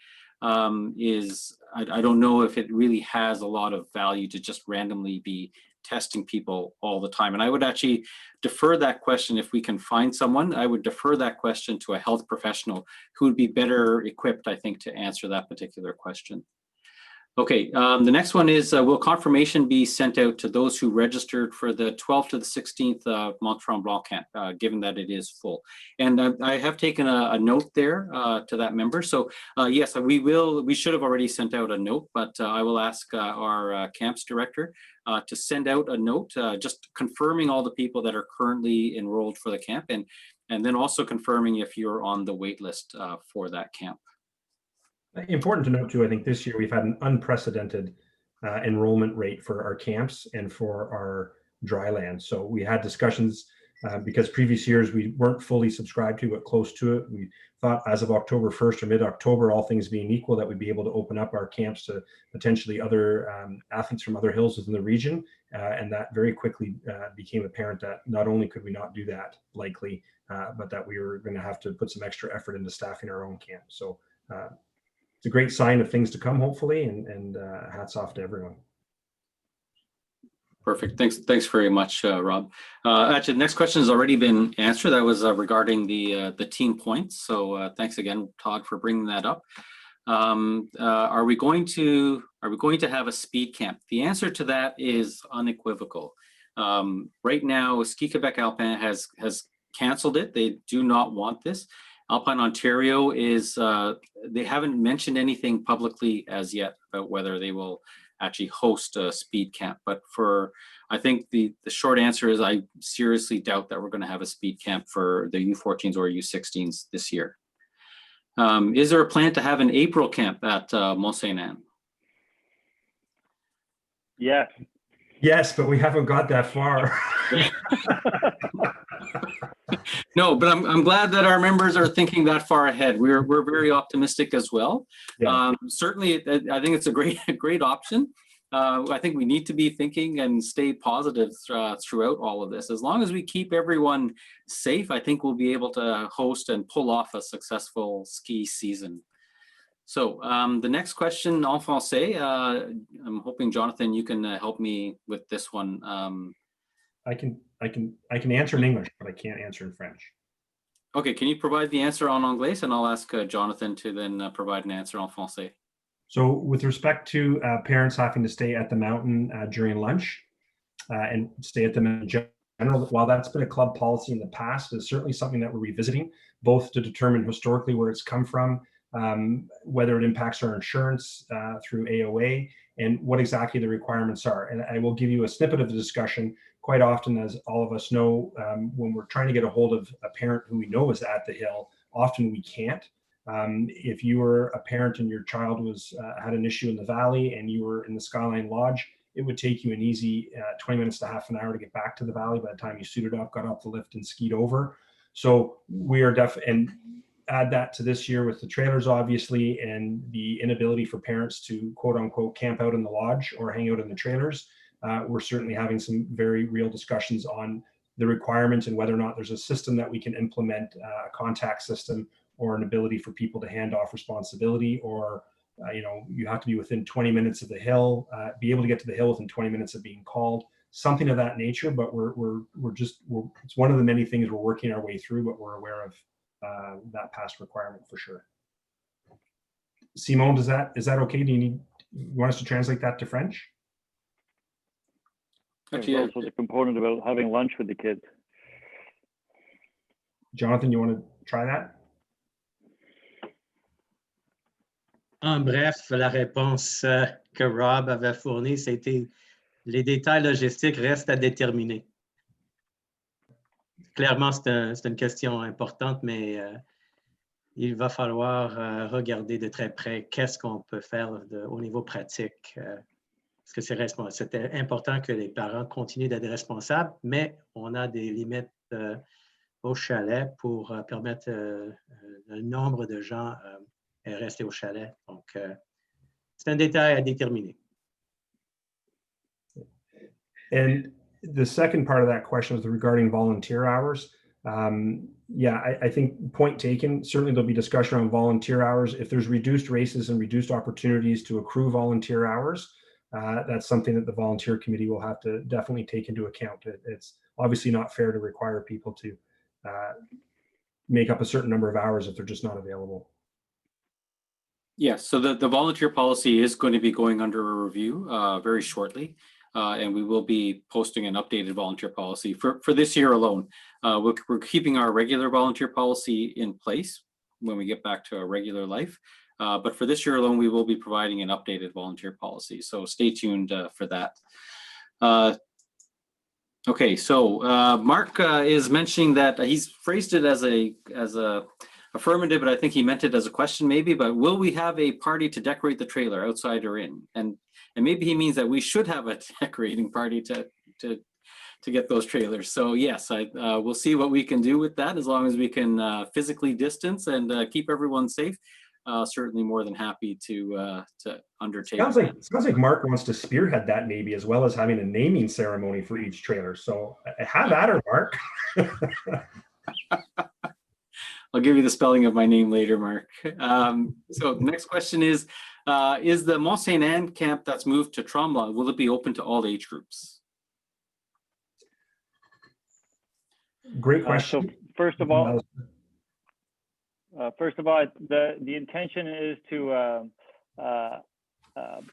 is, I don't know if it really has a lot of value to just randomly be testing people all the time. And I would actually defer that question, if we can find someone, I would defer that question to a health professional who would be better equipped, I think, to answer that particular question. Okay, the next one is, will confirmation be sent out to those who registered for the 12th to the 16th Mont Tremblant camp, given that it is full? And I have taken a note there to that member. So yes, we should have already sent out a note, but I will ask our camps director to send out a note just confirming all the people that are currently enrolled for the camp, and then also confirming if you're on the wait list for that camp. Important to note too, I think this year we've had an unprecedented enrollment rate for our camps and for our dry land. So we had discussions because previous years we weren't fully subscribed to, but close to it. We thought as of October 1st or mid-October, all things being equal, that we'd be able to open up our camps to potentially other athletes from other hills within the region. And that very quickly became apparent that not only could we not do that likely, but that we were going to have to put some extra effort into staffing our own camp. So it's a great sign of things to come, hopefully, and hats off to everyone. Perfect. Thanks very much, Rob. Actually, the next question has already been answered. That was regarding the team points. So thanks again, Todd, for bringing that up. Are we going to have a speed camp? The answer to that is unequivocal. Right now, Ski Quebec Alpin has canceled it. They do not want this. Alpine Ontario is, they haven't mentioned anything publicly as yet about whether they will actually host a speed camp. But I think the short answer is I seriously doubt that we're going to have a speed camp for the U14s or U16s this year. Is there a plan to have an April camp at Mont Saint Anne? Yes. Yes, but we haven't got that far. No, but I'm glad that our members are thinking that far ahead. We're very optimistic as well. Yeah. Certainly, I think it's a great option. I think we need to be thinking and stay positive throughout all of this. As long as we keep everyone safe, I think we'll be able to host and pull off a successful ski season. So the next question, en français, I'm hoping, Jonathan, you can help me with this one. I can answer in English, but I can't answer in French. Okay, can you provide the answer en anglais, and I'll ask Jonathan to then provide an answer en français. So with respect to parents having to stay at the mountain during lunch and stay at them in general, while that's been a club policy in the past, it's certainly something that we're revisiting, both to determine historically where it's come from, whether it impacts our insurance through AOA, and what exactly the requirements are. And I will give you a snippet of the discussion. Quite often, as all of us know, when we're trying to get a hold of a parent who we know is at the hill, often we can't. If you were a parent and your child was had an issue in the valley and you were in the Skyline Lodge, it would take you an easy 20 minutes to half an hour to get back to the valley by the time you suited up, got off the lift and skied over. So we are and add that to this year with the trailers, obviously, and the inability for parents to quote unquote camp out in the lodge or hang out in the trailers. We're certainly having some very real discussions on the requirements and whether or not there's a system that we can implement, a contact system, or an ability for people to hand off responsibility, or you have to be within 20 minutes of the hill, be able to get to the hill within 20 minutes of being called, something of that nature. But it's one of the many things we're working our way through, but we're aware of that past requirement for sure. Simone, is that okay? You want us to translate that to French? There's also the component about having lunch with the kids. Jonathan, you want to try that? En bref, la réponse que Rob avait fournie, c'était les détails logistiques restent à déterminer. Clairement, c'est une question importante, mais il va falloir regarder de très près qu'est-ce qu'on peut faire au niveau pratique. Parce que c'était important que les parents continuent d'être responsables, mais on a des limites au chalet pour permettre le nombre de gens rester au chalet. Donc, c'est un détail à déterminer. And the second part of that question was regarding volunteer hours. Yeah, I think point taken. Certainly there'll be discussion on volunteer hours. If there's reduced races and reduced opportunities to accrue volunteer hours, that's something that the volunteer committee will have to definitely take into account. It's obviously not fair to require people to make up a certain number of hours if they're just not available. Yes, so the volunteer policy is going to be going under a review very shortly. And we will be posting an updated volunteer policy for this year alone. We're keeping our regular volunteer policy in place when we get back to our regular life. But for this year alone, we will be providing an updated volunteer policy. So stay tuned for that. Okay, so Mark is mentioning that he's phrased it as a affirmative, but I think he meant it as a question maybe, but will we have a party to decorate the trailer outside or in? And maybe he means that we should have a decorating party to get those trailers. So yes, we'll see what we can do with that as long as we can physically distance and keep everyone safe. Certainly more than happy to undertake. Sounds like Mark wants to spearhead that maybe, as well as having a naming ceremony for each trailer. So have at her, Mark. I'll give you the spelling of my name later, Mark. So the next question is the Mont Saint Anne camp that's moved to Tremblant, will it be open to all age groups? Great question. So first of all, the intention is to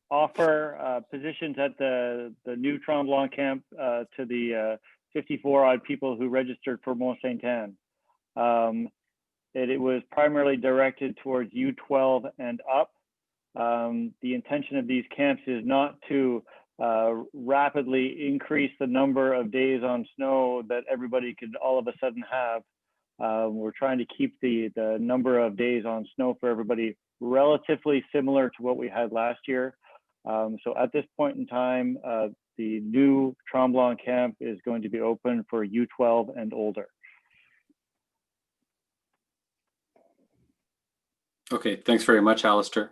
offer positions at the new Tremblant camp to the 54 odd people who registered for Mont Saint Anne. It was primarily directed towards U12 and up. The intention of these camps is not to rapidly increase the number of days on snow that everybody could all of a sudden have. We're trying to keep the number of days on snow for everybody relatively similar to what we had last year. So at this point in time, the new Tremblant camp is going to be open for U12 and older. Okay, thanks very much, Alistair.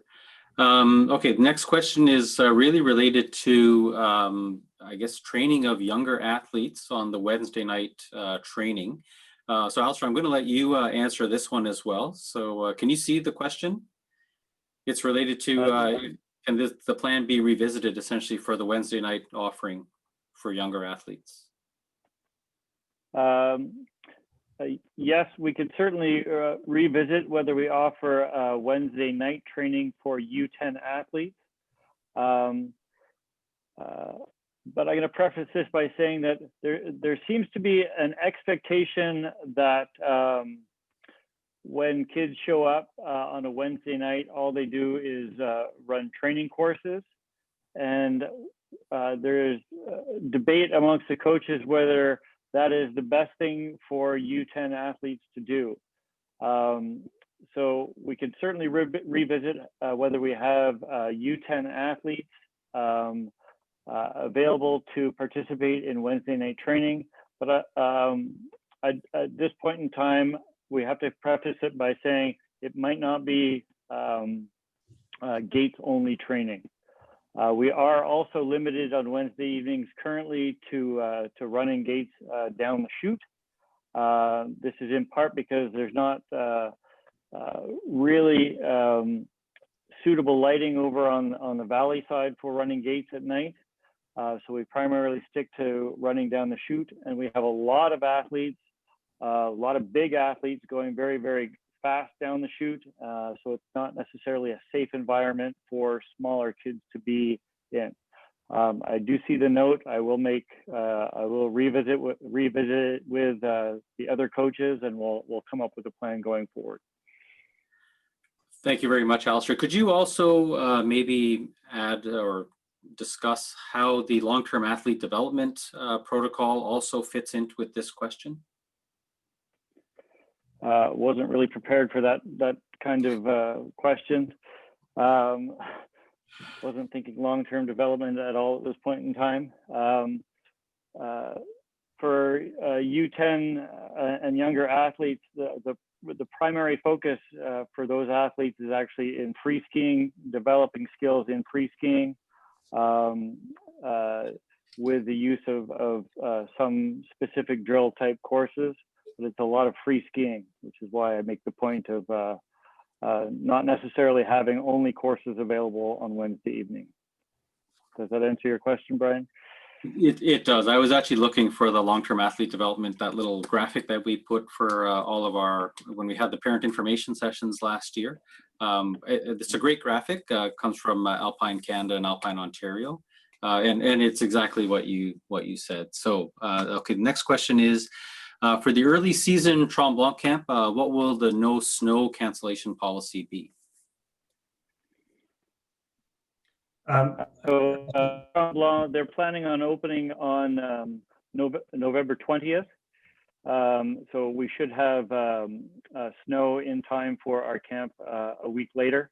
Okay, the next question is really related to, I guess, training of younger athletes on the Wednesday night training. So Alistair, I'm going to let you answer this one as well. So can you see the question? It's related to, can the plan be revisited essentially for the Wednesday night offering for younger athletes? Yes, we could certainly revisit whether we offer Wednesday night training for U10 athletes. But I'm going to preface this by saying that there seems to be an expectation that when kids show up on a Wednesday night, all they do is run training courses. And there is debate amongst the coaches whether that is the best thing for U10 athletes to do. So we could certainly revisit whether we have U10 athletes available to participate in Wednesday night training. But at this point in time, we have to preface it by saying it might not be gates only training. We are also limited on Wednesday evenings currently to running gates down the chute. This is in part because there's not really suitable lighting over on the valley side for running gates at night. So we primarily stick to running down the chute, and we have a lot of athletes, a lot of big athletes going very, very fast down the chute. So it's not necessarily a safe environment for smaller kids to be in. I do see the note. I will revisit it with the other coaches, and we'll come up with a plan going forward. Thank you very much, Alistair. Could you also maybe add or discuss how the long-term athlete development protocol also fits into with this question? Wasn't really prepared for that kind of question. Wasn't thinking long-term development at all at this point in time. For U10 and younger athletes, the primary focus for those athletes is actually in free skiing, developing skills in free skiing, with the use of some specific drill type courses. But it's a lot of free skiing, which is why I make the point of not necessarily having only courses available on Wednesday evening. Does that answer your question, Brian? It does. I was actually looking for the long-term athlete development, that little graphic that we put for all of our, when we had the parent information sessions last year. It's a great graphic, comes from Alpine Canada and Alpine Ontario. And it's exactly what you said. So, okay, the next question is, for the early season Tremblant camp, what will the no snow cancellation policy be? So they're planning on opening on November 20th. So we should have snow in time for our camp a week later.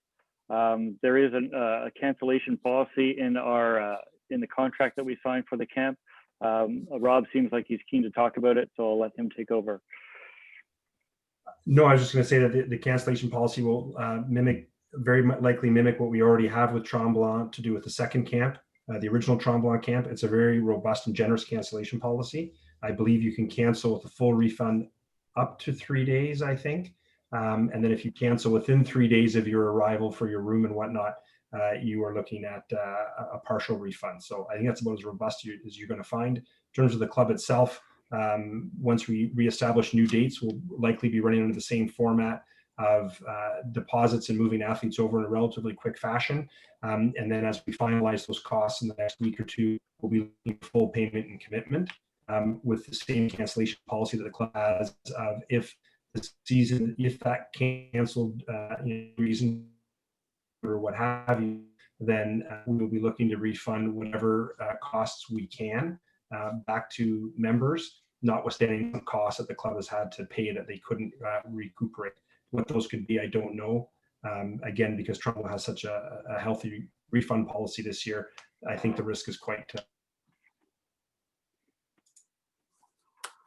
There is a cancellation policy in the contract that we signed for the camp. Rob seems like he's keen to talk about it, so I'll let him take over. No, I was just going to say that the cancellation policy will very likely mimic what we already have with Tremblant to do with the second camp, the original Tremblant camp. It's a very robust and generous cancellation policy. I believe you can cancel with a full refund up to 3 days, I think. And then if you cancel within 3 days of your arrival for your room and whatnot, you are looking at a partial refund. So I think that's about as robust as you're going to find. In terms of the club itself, once we reestablish new dates, we'll likely be running under the same format of deposits and moving athletes over in a relatively quick fashion. And then as we finalize those costs in the next week or two, we'll be looking for full payment and commitment with the same cancellation policy that the club has of if the season, if that canceled reason or what have you, then we will be looking to refund whatever costs we can back to members, notwithstanding the costs that the club has had to pay that they couldn't recuperate. What those could be, I don't know. Again, because Tremblant has such a healthy refund policy this year. I think the risk is quite.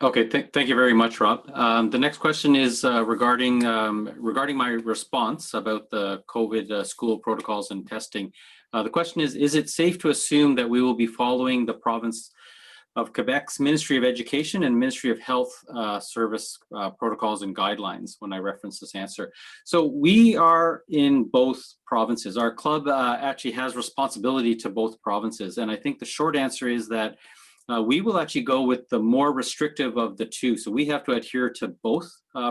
Okay, thank you very much, Rob. The next question is regarding my response about the COVID school protocols and testing. The question is it safe to assume that we will be following the province of Quebec's Ministry of Education and Ministry of Health service protocols and guidelines when I reference this answer? So we are in both provinces. Our club actually has responsibility to both provinces. And I think the short answer is that we will actually go with the more restrictive of the two. So we have to adhere to both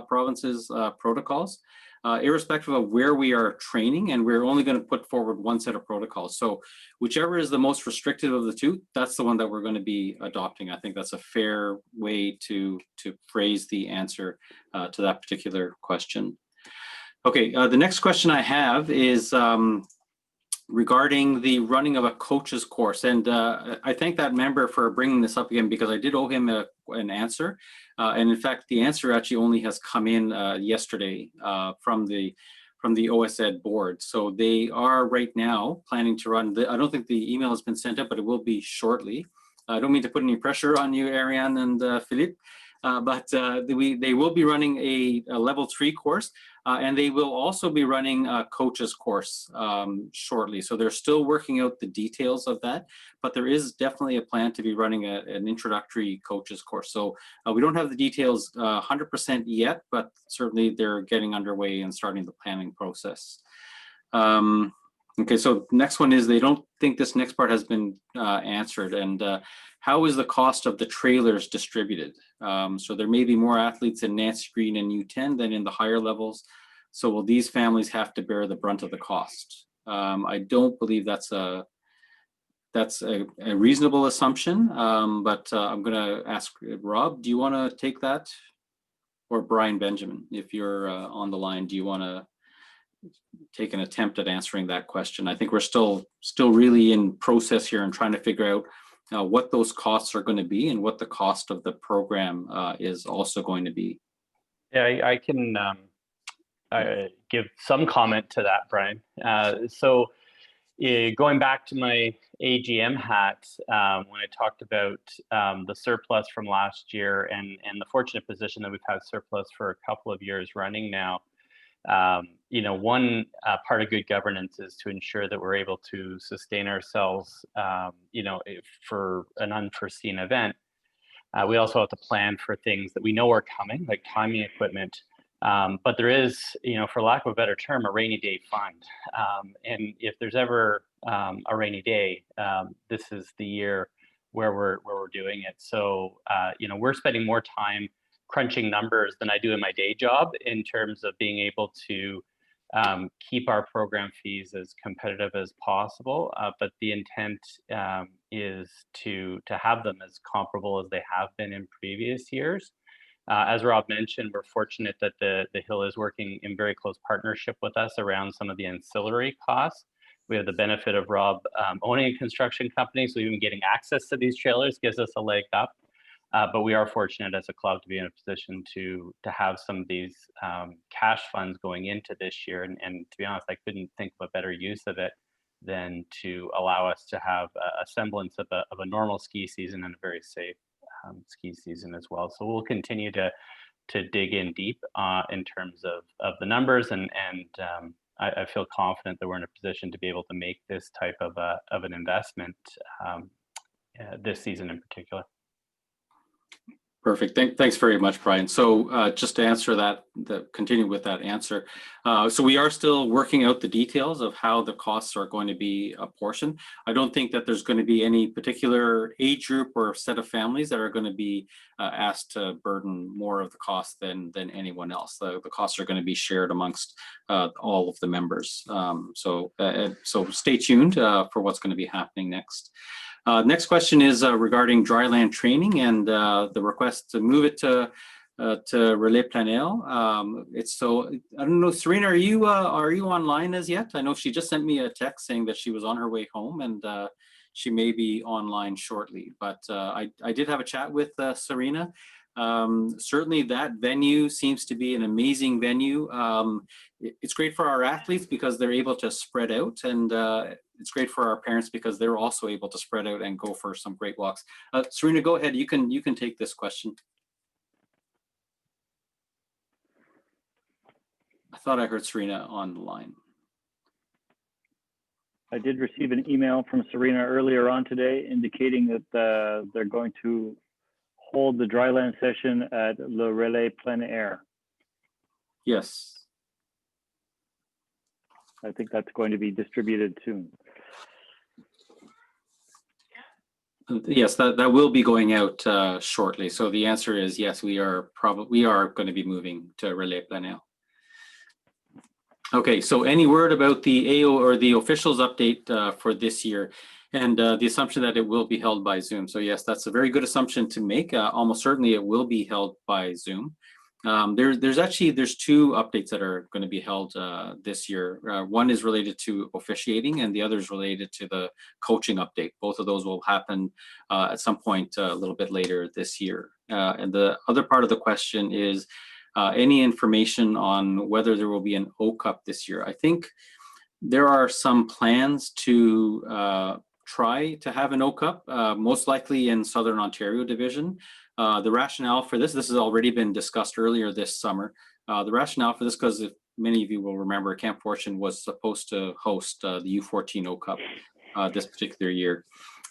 provinces' protocols, irrespective of where we are training, and we're only going to put forward one set of protocols. So whichever is the most restrictive of the two, that's the one that we're going to be adopting. I think that's a fair way to phrase the answer to that particular question. Okay, the next question I have is regarding the running of a coach's course. And I thank that member for bringing this up again, because I did owe him an answer. And in fact, the answer actually only has come in yesterday from the OSED board. So they are right now planning to run, I don't think the email has been sent out, but it will be shortly. I don't mean to put any pressure on you, Ariane and Philippe, but they will be running a level 3 course. And they will also be running a coach's course shortly. So they're still working out the details of that, but there is definitely a plan to be running an introductory coach's course. So we don't have the details 100% yet, but certainly they're getting underway and starting the planning process. Okay, so next one is, they don't think this next part has been answered. And how is the cost of the trailers distributed? So there may be more athletes in Nancy Green and U10 than in the higher levels. So will these families have to bear the brunt of the cost? I don't believe that's a reasonable assumption, but I'm going to ask Rob, do you want to take that? Or Brian Benjamin, if you're on the line, do you want to take an attempt at answering that question? I think we're still really in process here and trying to figure out what those costs are going to be and what the cost of the program is also going to be. Yeah, I can give some comment to that, Brian. So going back to my AGM hat, when I talked about the surplus from last year and the fortunate position that we've had surplus for a couple of years running now, you know, one part of good governance is to ensure that we're able to sustain ourselves, you know, for an unforeseen event. We also have to plan for things that we know are coming, like timing equipment. But there is, you know, for lack of a better term, a rainy day fund. And if there's ever a rainy day, this is the year where we're doing it. So, you know, we're spending more time crunching numbers than I do in my day job in terms of being able to keep our program fees as competitive as possible. But the intent is to have them as comparable as they have been in previous years. As Rob mentioned, we're fortunate that the Hill is working in very close partnership with us around some of the ancillary costs. We have the benefit of Rob owning a construction company, so even getting access to these trailers gives us a leg up. But we are fortunate as a club to be in a position to have some of these cash funds going into this year. And to be honest, I couldn't think of a better use of it than to allow us to have a semblance of a normal ski season and a very safe ski season as well. So we'll continue to dig in deep in terms of the numbers, and I feel confident that we're in a position to be able to make this type of an investment this season in particular. Perfect. Thanks very much, Brian. So just to answer that, continue with that answer. So we are still working out the details of how the costs are going to be apportioned. I don't think that there's going to be any particular age group or set of families that are going to be asked to burden more of the cost than anyone else. The costs are going to be shared amongst all of the members. So stay tuned for what's going to be happening next. Next question is regarding dryland training and the request to move it to Relais Planel. It's so, I don't know, Serena, are you online as yet? I know she just sent me a text saying that she was on her way home and she may be online shortly. But I did have a chat with Serena Certainly that venue seems to be an amazing venue. It's great for our athletes because they're able to spread out, and it's great for our parents because they're also able to spread out and go for some great walks. Serena, go ahead. You can take this question. I thought I heard Serena on the line. I did receive an email from Serena earlier on today indicating that they're going to hold the dryland session at Le Relais Plein Air. Yes. I think that's going to be distributed soon. Yes, that will be going out shortly. So the answer is yes, we are going to be moving to Relais Plein Air. Okay, so any word about the AO or the officials update for this year, and the assumption that it will be held by Zoom. So yes, that's a very good assumption to make. Almost certainly it will be held by Zoom. There's two updates that are going to be held this year. One is related to officiating, and the other is related to the coaching update. Both of those will happen at some point a little bit later this year. And the other part of the question is any information on whether there will be an O Cup this year. I think there are some plans to try to have an O Cup, most likely in Southern Ontario Division. The rationale for this has already been discussed earlier this summer. The rationale for this, because if many of you will remember, Camp Fortune was supposed to host the U14 O Cup this particular year.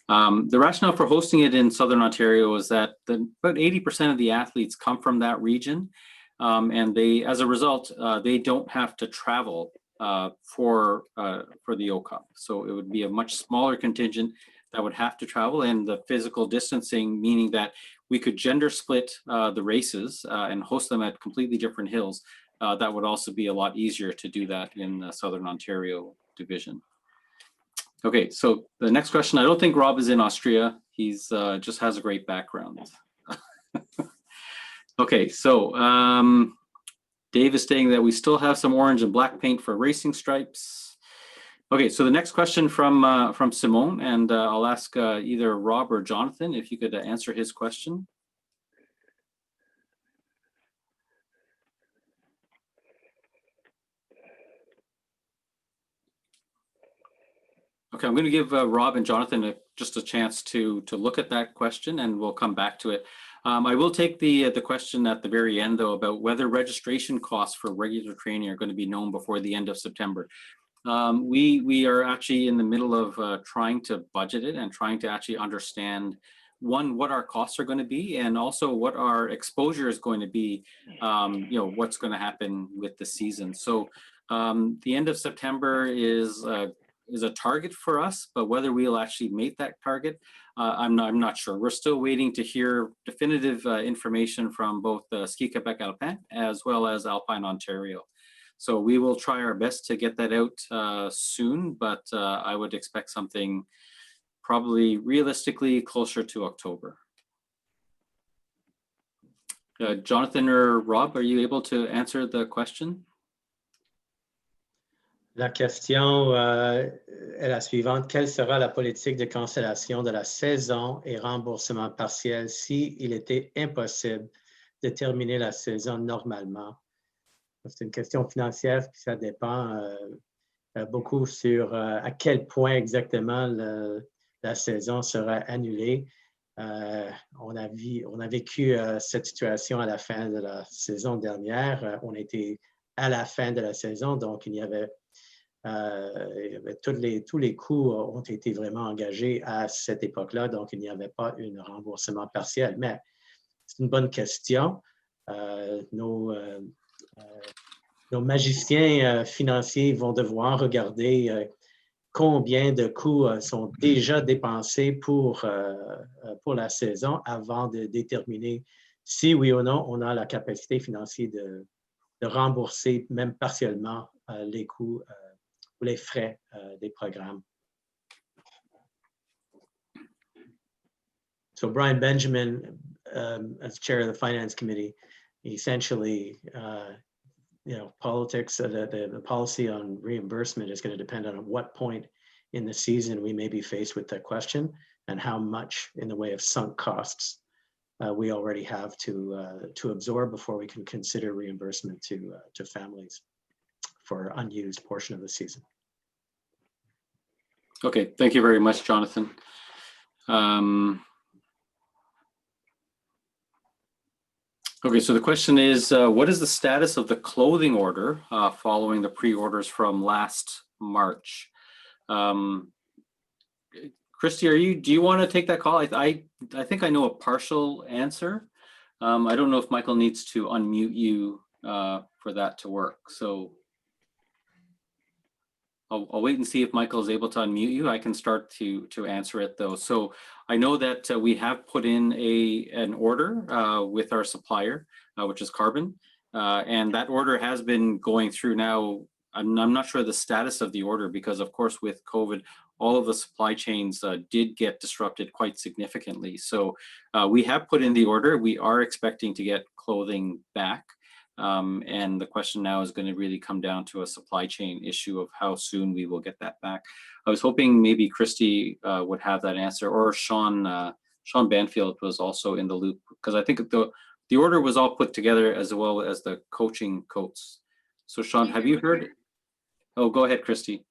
The rationale for hosting it in Southern Ontario is that about 80% of the athletes come from that region. And they, as a result, they don't have to travel for the O Cup. So it would be a much smaller contingent that would have to travel, and the physical distancing, meaning that we could gender split the races and host them at completely different hills. That would also be a lot easier to do that in the Southern Ontario Division. Okay, so the next question, I don't think Rob is in Austria. He's just has a great background. Okay, so Dave is saying that we still have some orange and black paint for racing stripes. Okay, so the next question from Simone, and I'll ask either Rob or Jonathan if you could answer his question. Okay, I'm going to give Rob and Jonathan just a chance to look at that question, and we'll come back to it. I will take the question at the very end, though, about whether registration costs for regular training are going to be known before the end of September. We are actually in the middle of trying to budget it and trying to actually understand, one, what our costs are going to be, and also what our exposure is going to be, what's going to happen with the season. So the end of September is a target for us, but whether we'll actually make that target, I'm not sure. We're still waiting to hear definitive information from both Ski Quebec Alpin as well as Alpine Ontario. So we will try our best to get that out soon, but I would expect something probably realistically closer to October. Jonathan or Rob, are you able to answer the question? La question est la suivante. Quelle sera la politique de cancellation de la saison et remboursement partiel si il était impossible de terminer la saison normalement? C'est une question financière, puis ça dépend beaucoup sur à quel point exactement la saison sera annulée. On a vécu cette situation à la fin de la saison dernière. On était à la fin de la saison, donc il y avait tous les coûts ont été vraiment engagés à cette époque-là, donc il n'y avait pas un remboursement partiel. Mais c'est une bonne question. Nos magiciens financiers vont devoir regarder combien de coûts sont déjà dépensés pour la saison avant de déterminer si oui ou non on a la capacité financière de rembourser même partiellement les coûts ou les frais des programmes. So Brian Benjamin, as chair of the finance committee, essentially, politics, the policy on reimbursement is going to depend on what point in the season we may be faced with that question and how much in the way of sunk costs we already have to absorb before we can consider reimbursement to families for unused portion of the season. Okay, thank you very much, Jonathan. Okay, so the question is, what is the status of the clothing order following the pre-orders from last March? Christy, do you want to take that call? I think I know a partial answer. I don't know if Michael needs to unmute you for that to work. So I'll wait and see if Michael is able to unmute you. I can start to answer it though. So I know that we have put in an order with our supplier, which is Carbon, and that order has been going through now. I'm not sure the status of the order because, of course, with COVID, all of the supply chains did get disrupted quite significantly. So we have put in the order. We are expecting to get clothing back. And the question now is going to really come down to a supply chain issue of how soon we will get that back. I was hoping maybe Christy would have that answer, or Sean Banfield was also in the loop, because I think the order was all put together as well as the coaching coats. So Sean, have you heard? Oh, go ahead, Christy.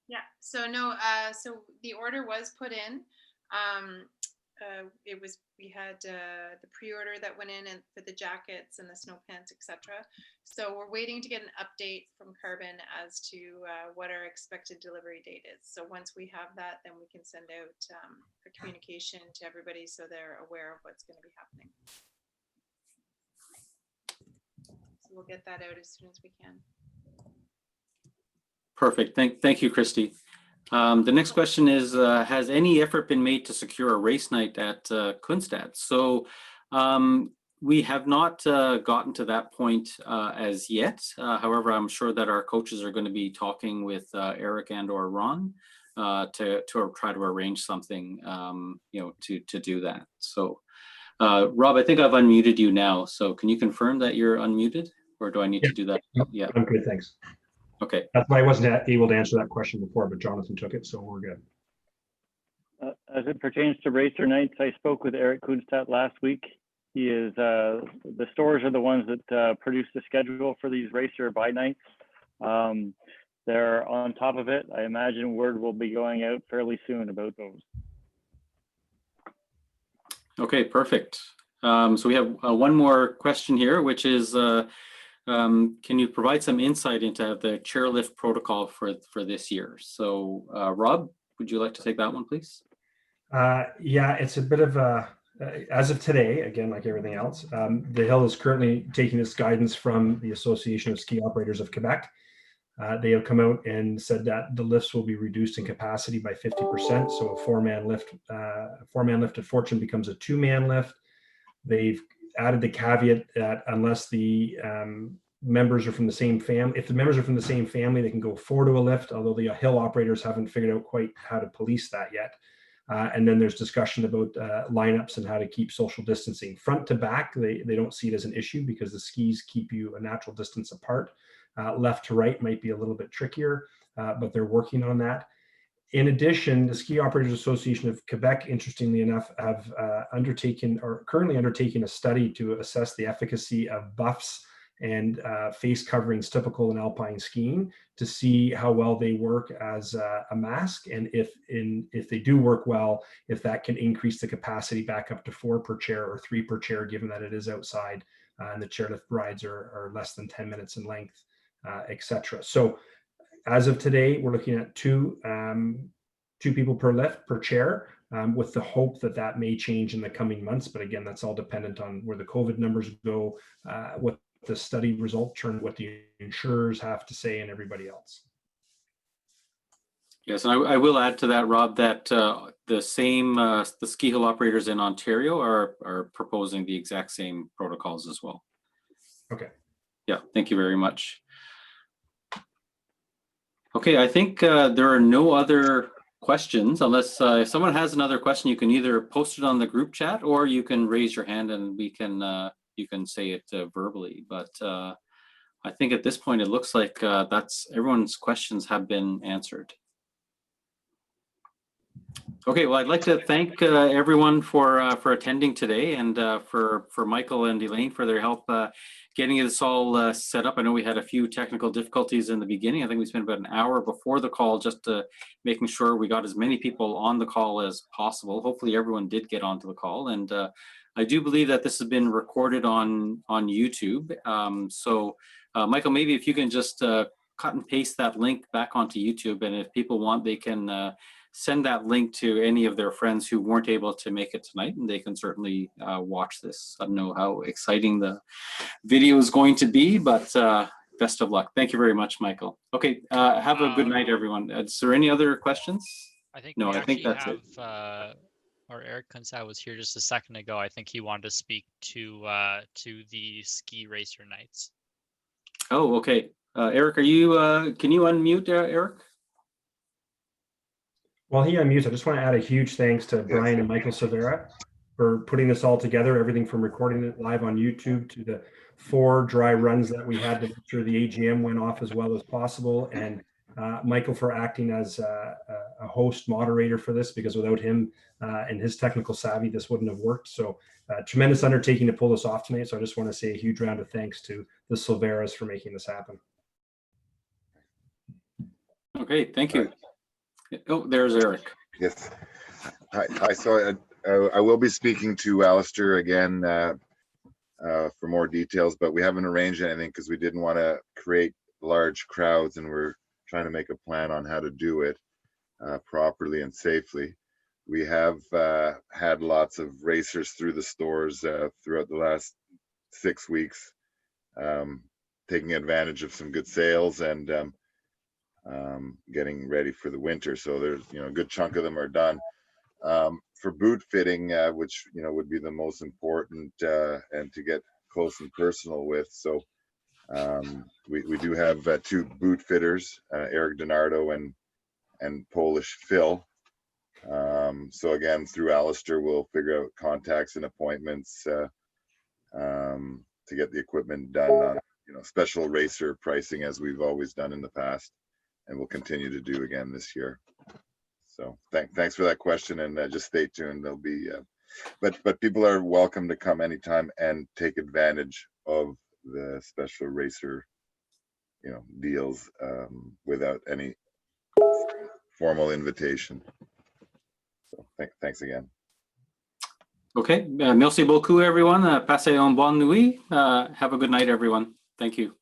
Yeah, so no, so the order was put in. We had the pre-order that went in and for the jackets and the snow pants, etc. So we're waiting to get an update from Carbon as to what our expected delivery date is. So once we have that, then we can send out a communication to everybody so they're aware of what's going to be happening. So we'll get that out as soon as we can. Perfect. Thank you, Christy. The next question is, has any effort been made to secure a race night at Kunstad? So we have not gotten to that point as yet. However, I'm sure that our coaches are going to be talking with Eric and or Ron to try to arrange something, to do that. So Rob, I think I've unmuted you now. So can you confirm that you're unmuted, or do I need to do that? Yeah. I'm good, thanks. Okay. That's why I wasn't able to answer that question before, but Jonathan took it, so we're good. As it pertains to racer nights, I spoke with Eric Kunstad last week. He is, the stores are the ones that produce the schedule for these racer by nights. They're on top of it. I imagine word will be going out fairly soon about those. Okay, perfect. So we have one more question here, which is, can you provide some insight into the chairlift protocol for this year? So Rob, would you like to take that one, please? Yeah, it's a bit of a, as of today, again, like everything else, the Hill is currently taking its guidance from the Association of Ski Operators of Quebec. They have come out and said that the lifts will be reduced in capacity by 50%. So a four-man lift at Fortune becomes a two-man lift. They've added the caveat that unless the members are from the same family, if the members are from the same family, they can go four to a lift, although the Hill operators haven't figured out quite how to police that yet. And then there's discussion about lineups and how to keep social distancing. Front to back, they don't see it as an issue because the skis keep you a natural distance apart. Left to right might be a little bit trickier, but they're working on that. In addition, the Ski Operators Association of Quebec, interestingly enough, have currently undertaking a study to assess the efficacy of buffs and face coverings typical in alpine skiing to see how well they work as a mask, and if they do work well, if that can increase the capacity back up to 4 per chair or 3 per chair, given that it is outside and the chairlift rides are less than 10 minutes in length, etc. So as of today, we're looking at two people per lift per chair, with the hope that that may change in the coming months. But again, that's all dependent on where the COVID numbers go, what the study result turn, what the insurers have to say, and everybody else. Yes, and I will add to that, Rob, that the ski hill operators in Ontario are proposing the exact same protocols as well. Okay. Yeah, thank you very much. Okay, I think there are no other questions, unless if someone has another question, you can either post it on the group chat or you can raise your hand and we can you can say it verbally. But I think at this point it looks like that's everyone's questions have been answered. Okay, well, I'd like to thank everyone for attending today, and for Michael and Elaine for their help getting this all set up. I know we had a few technical difficulties in the beginning. I think we spent about an hour before the call just making sure we got as many people on the call as possible. Hopefully everyone did get onto the call, and I do believe that this has been recorded on YouTube. So Michael, maybe if you can just cut and paste that link back onto YouTube, and if people want, they can send that link to any of their friends who weren't able to make it tonight, and they can certainly watch this. I don't know how exciting the video is going to be, but best of luck. Thank you very much, Michael. Okay, have a good night, everyone. Is there any other questions? I think No, we I think actually that's it. have, or Eric Kunsa was here just a second ago. I think he wanted to speak to the ski racer nights. Oh, okay. Eric, are you? Can you unmute, Eric? While he unmutes, I just want to add a huge thanks to Brian and Michael Silvera for putting this all together, everything from recording it live on YouTube to the 4 dry runs that we had to make sure the AGM went off as well as possible. And Michael for acting as a host moderator for this, because without him and his technical savvy, this wouldn't have worked. So tremendous undertaking to pull this off tonight. So I just want to say a huge round of thanks to the Silveras for making this happen. Okay, thank you. Oh, there's Eric. Yes. Hi. So I will be speaking to Alistair again for more details, but we haven't arranged anything because we didn't want to create large crowds, and we're trying to make a plan on how to do it properly and safely. We have had lots of racers through the stores throughout the last 6 weeks, taking advantage of some good sales and getting ready for the winter. So there's, a good chunk of them are done. For boot fitting, which, would be the most important and to get close and personal with. So we do have 2 boot fitters, Eric DiNardo and Polish Phil. So again, through Alistair, we'll figure out contacts and appointments to get the equipment done on, special racer pricing as we've always done in the past, and we'll continue to do again this year. So thanks for that question, and just stay tuned. There'll be, but people are welcome to come anytime and take advantage of the special racer, deals without any formal invitation. So thanks again. Okay, merci beaucoup, everyone. Passez une bonne nuit. Have a good night, everyone. Thank you.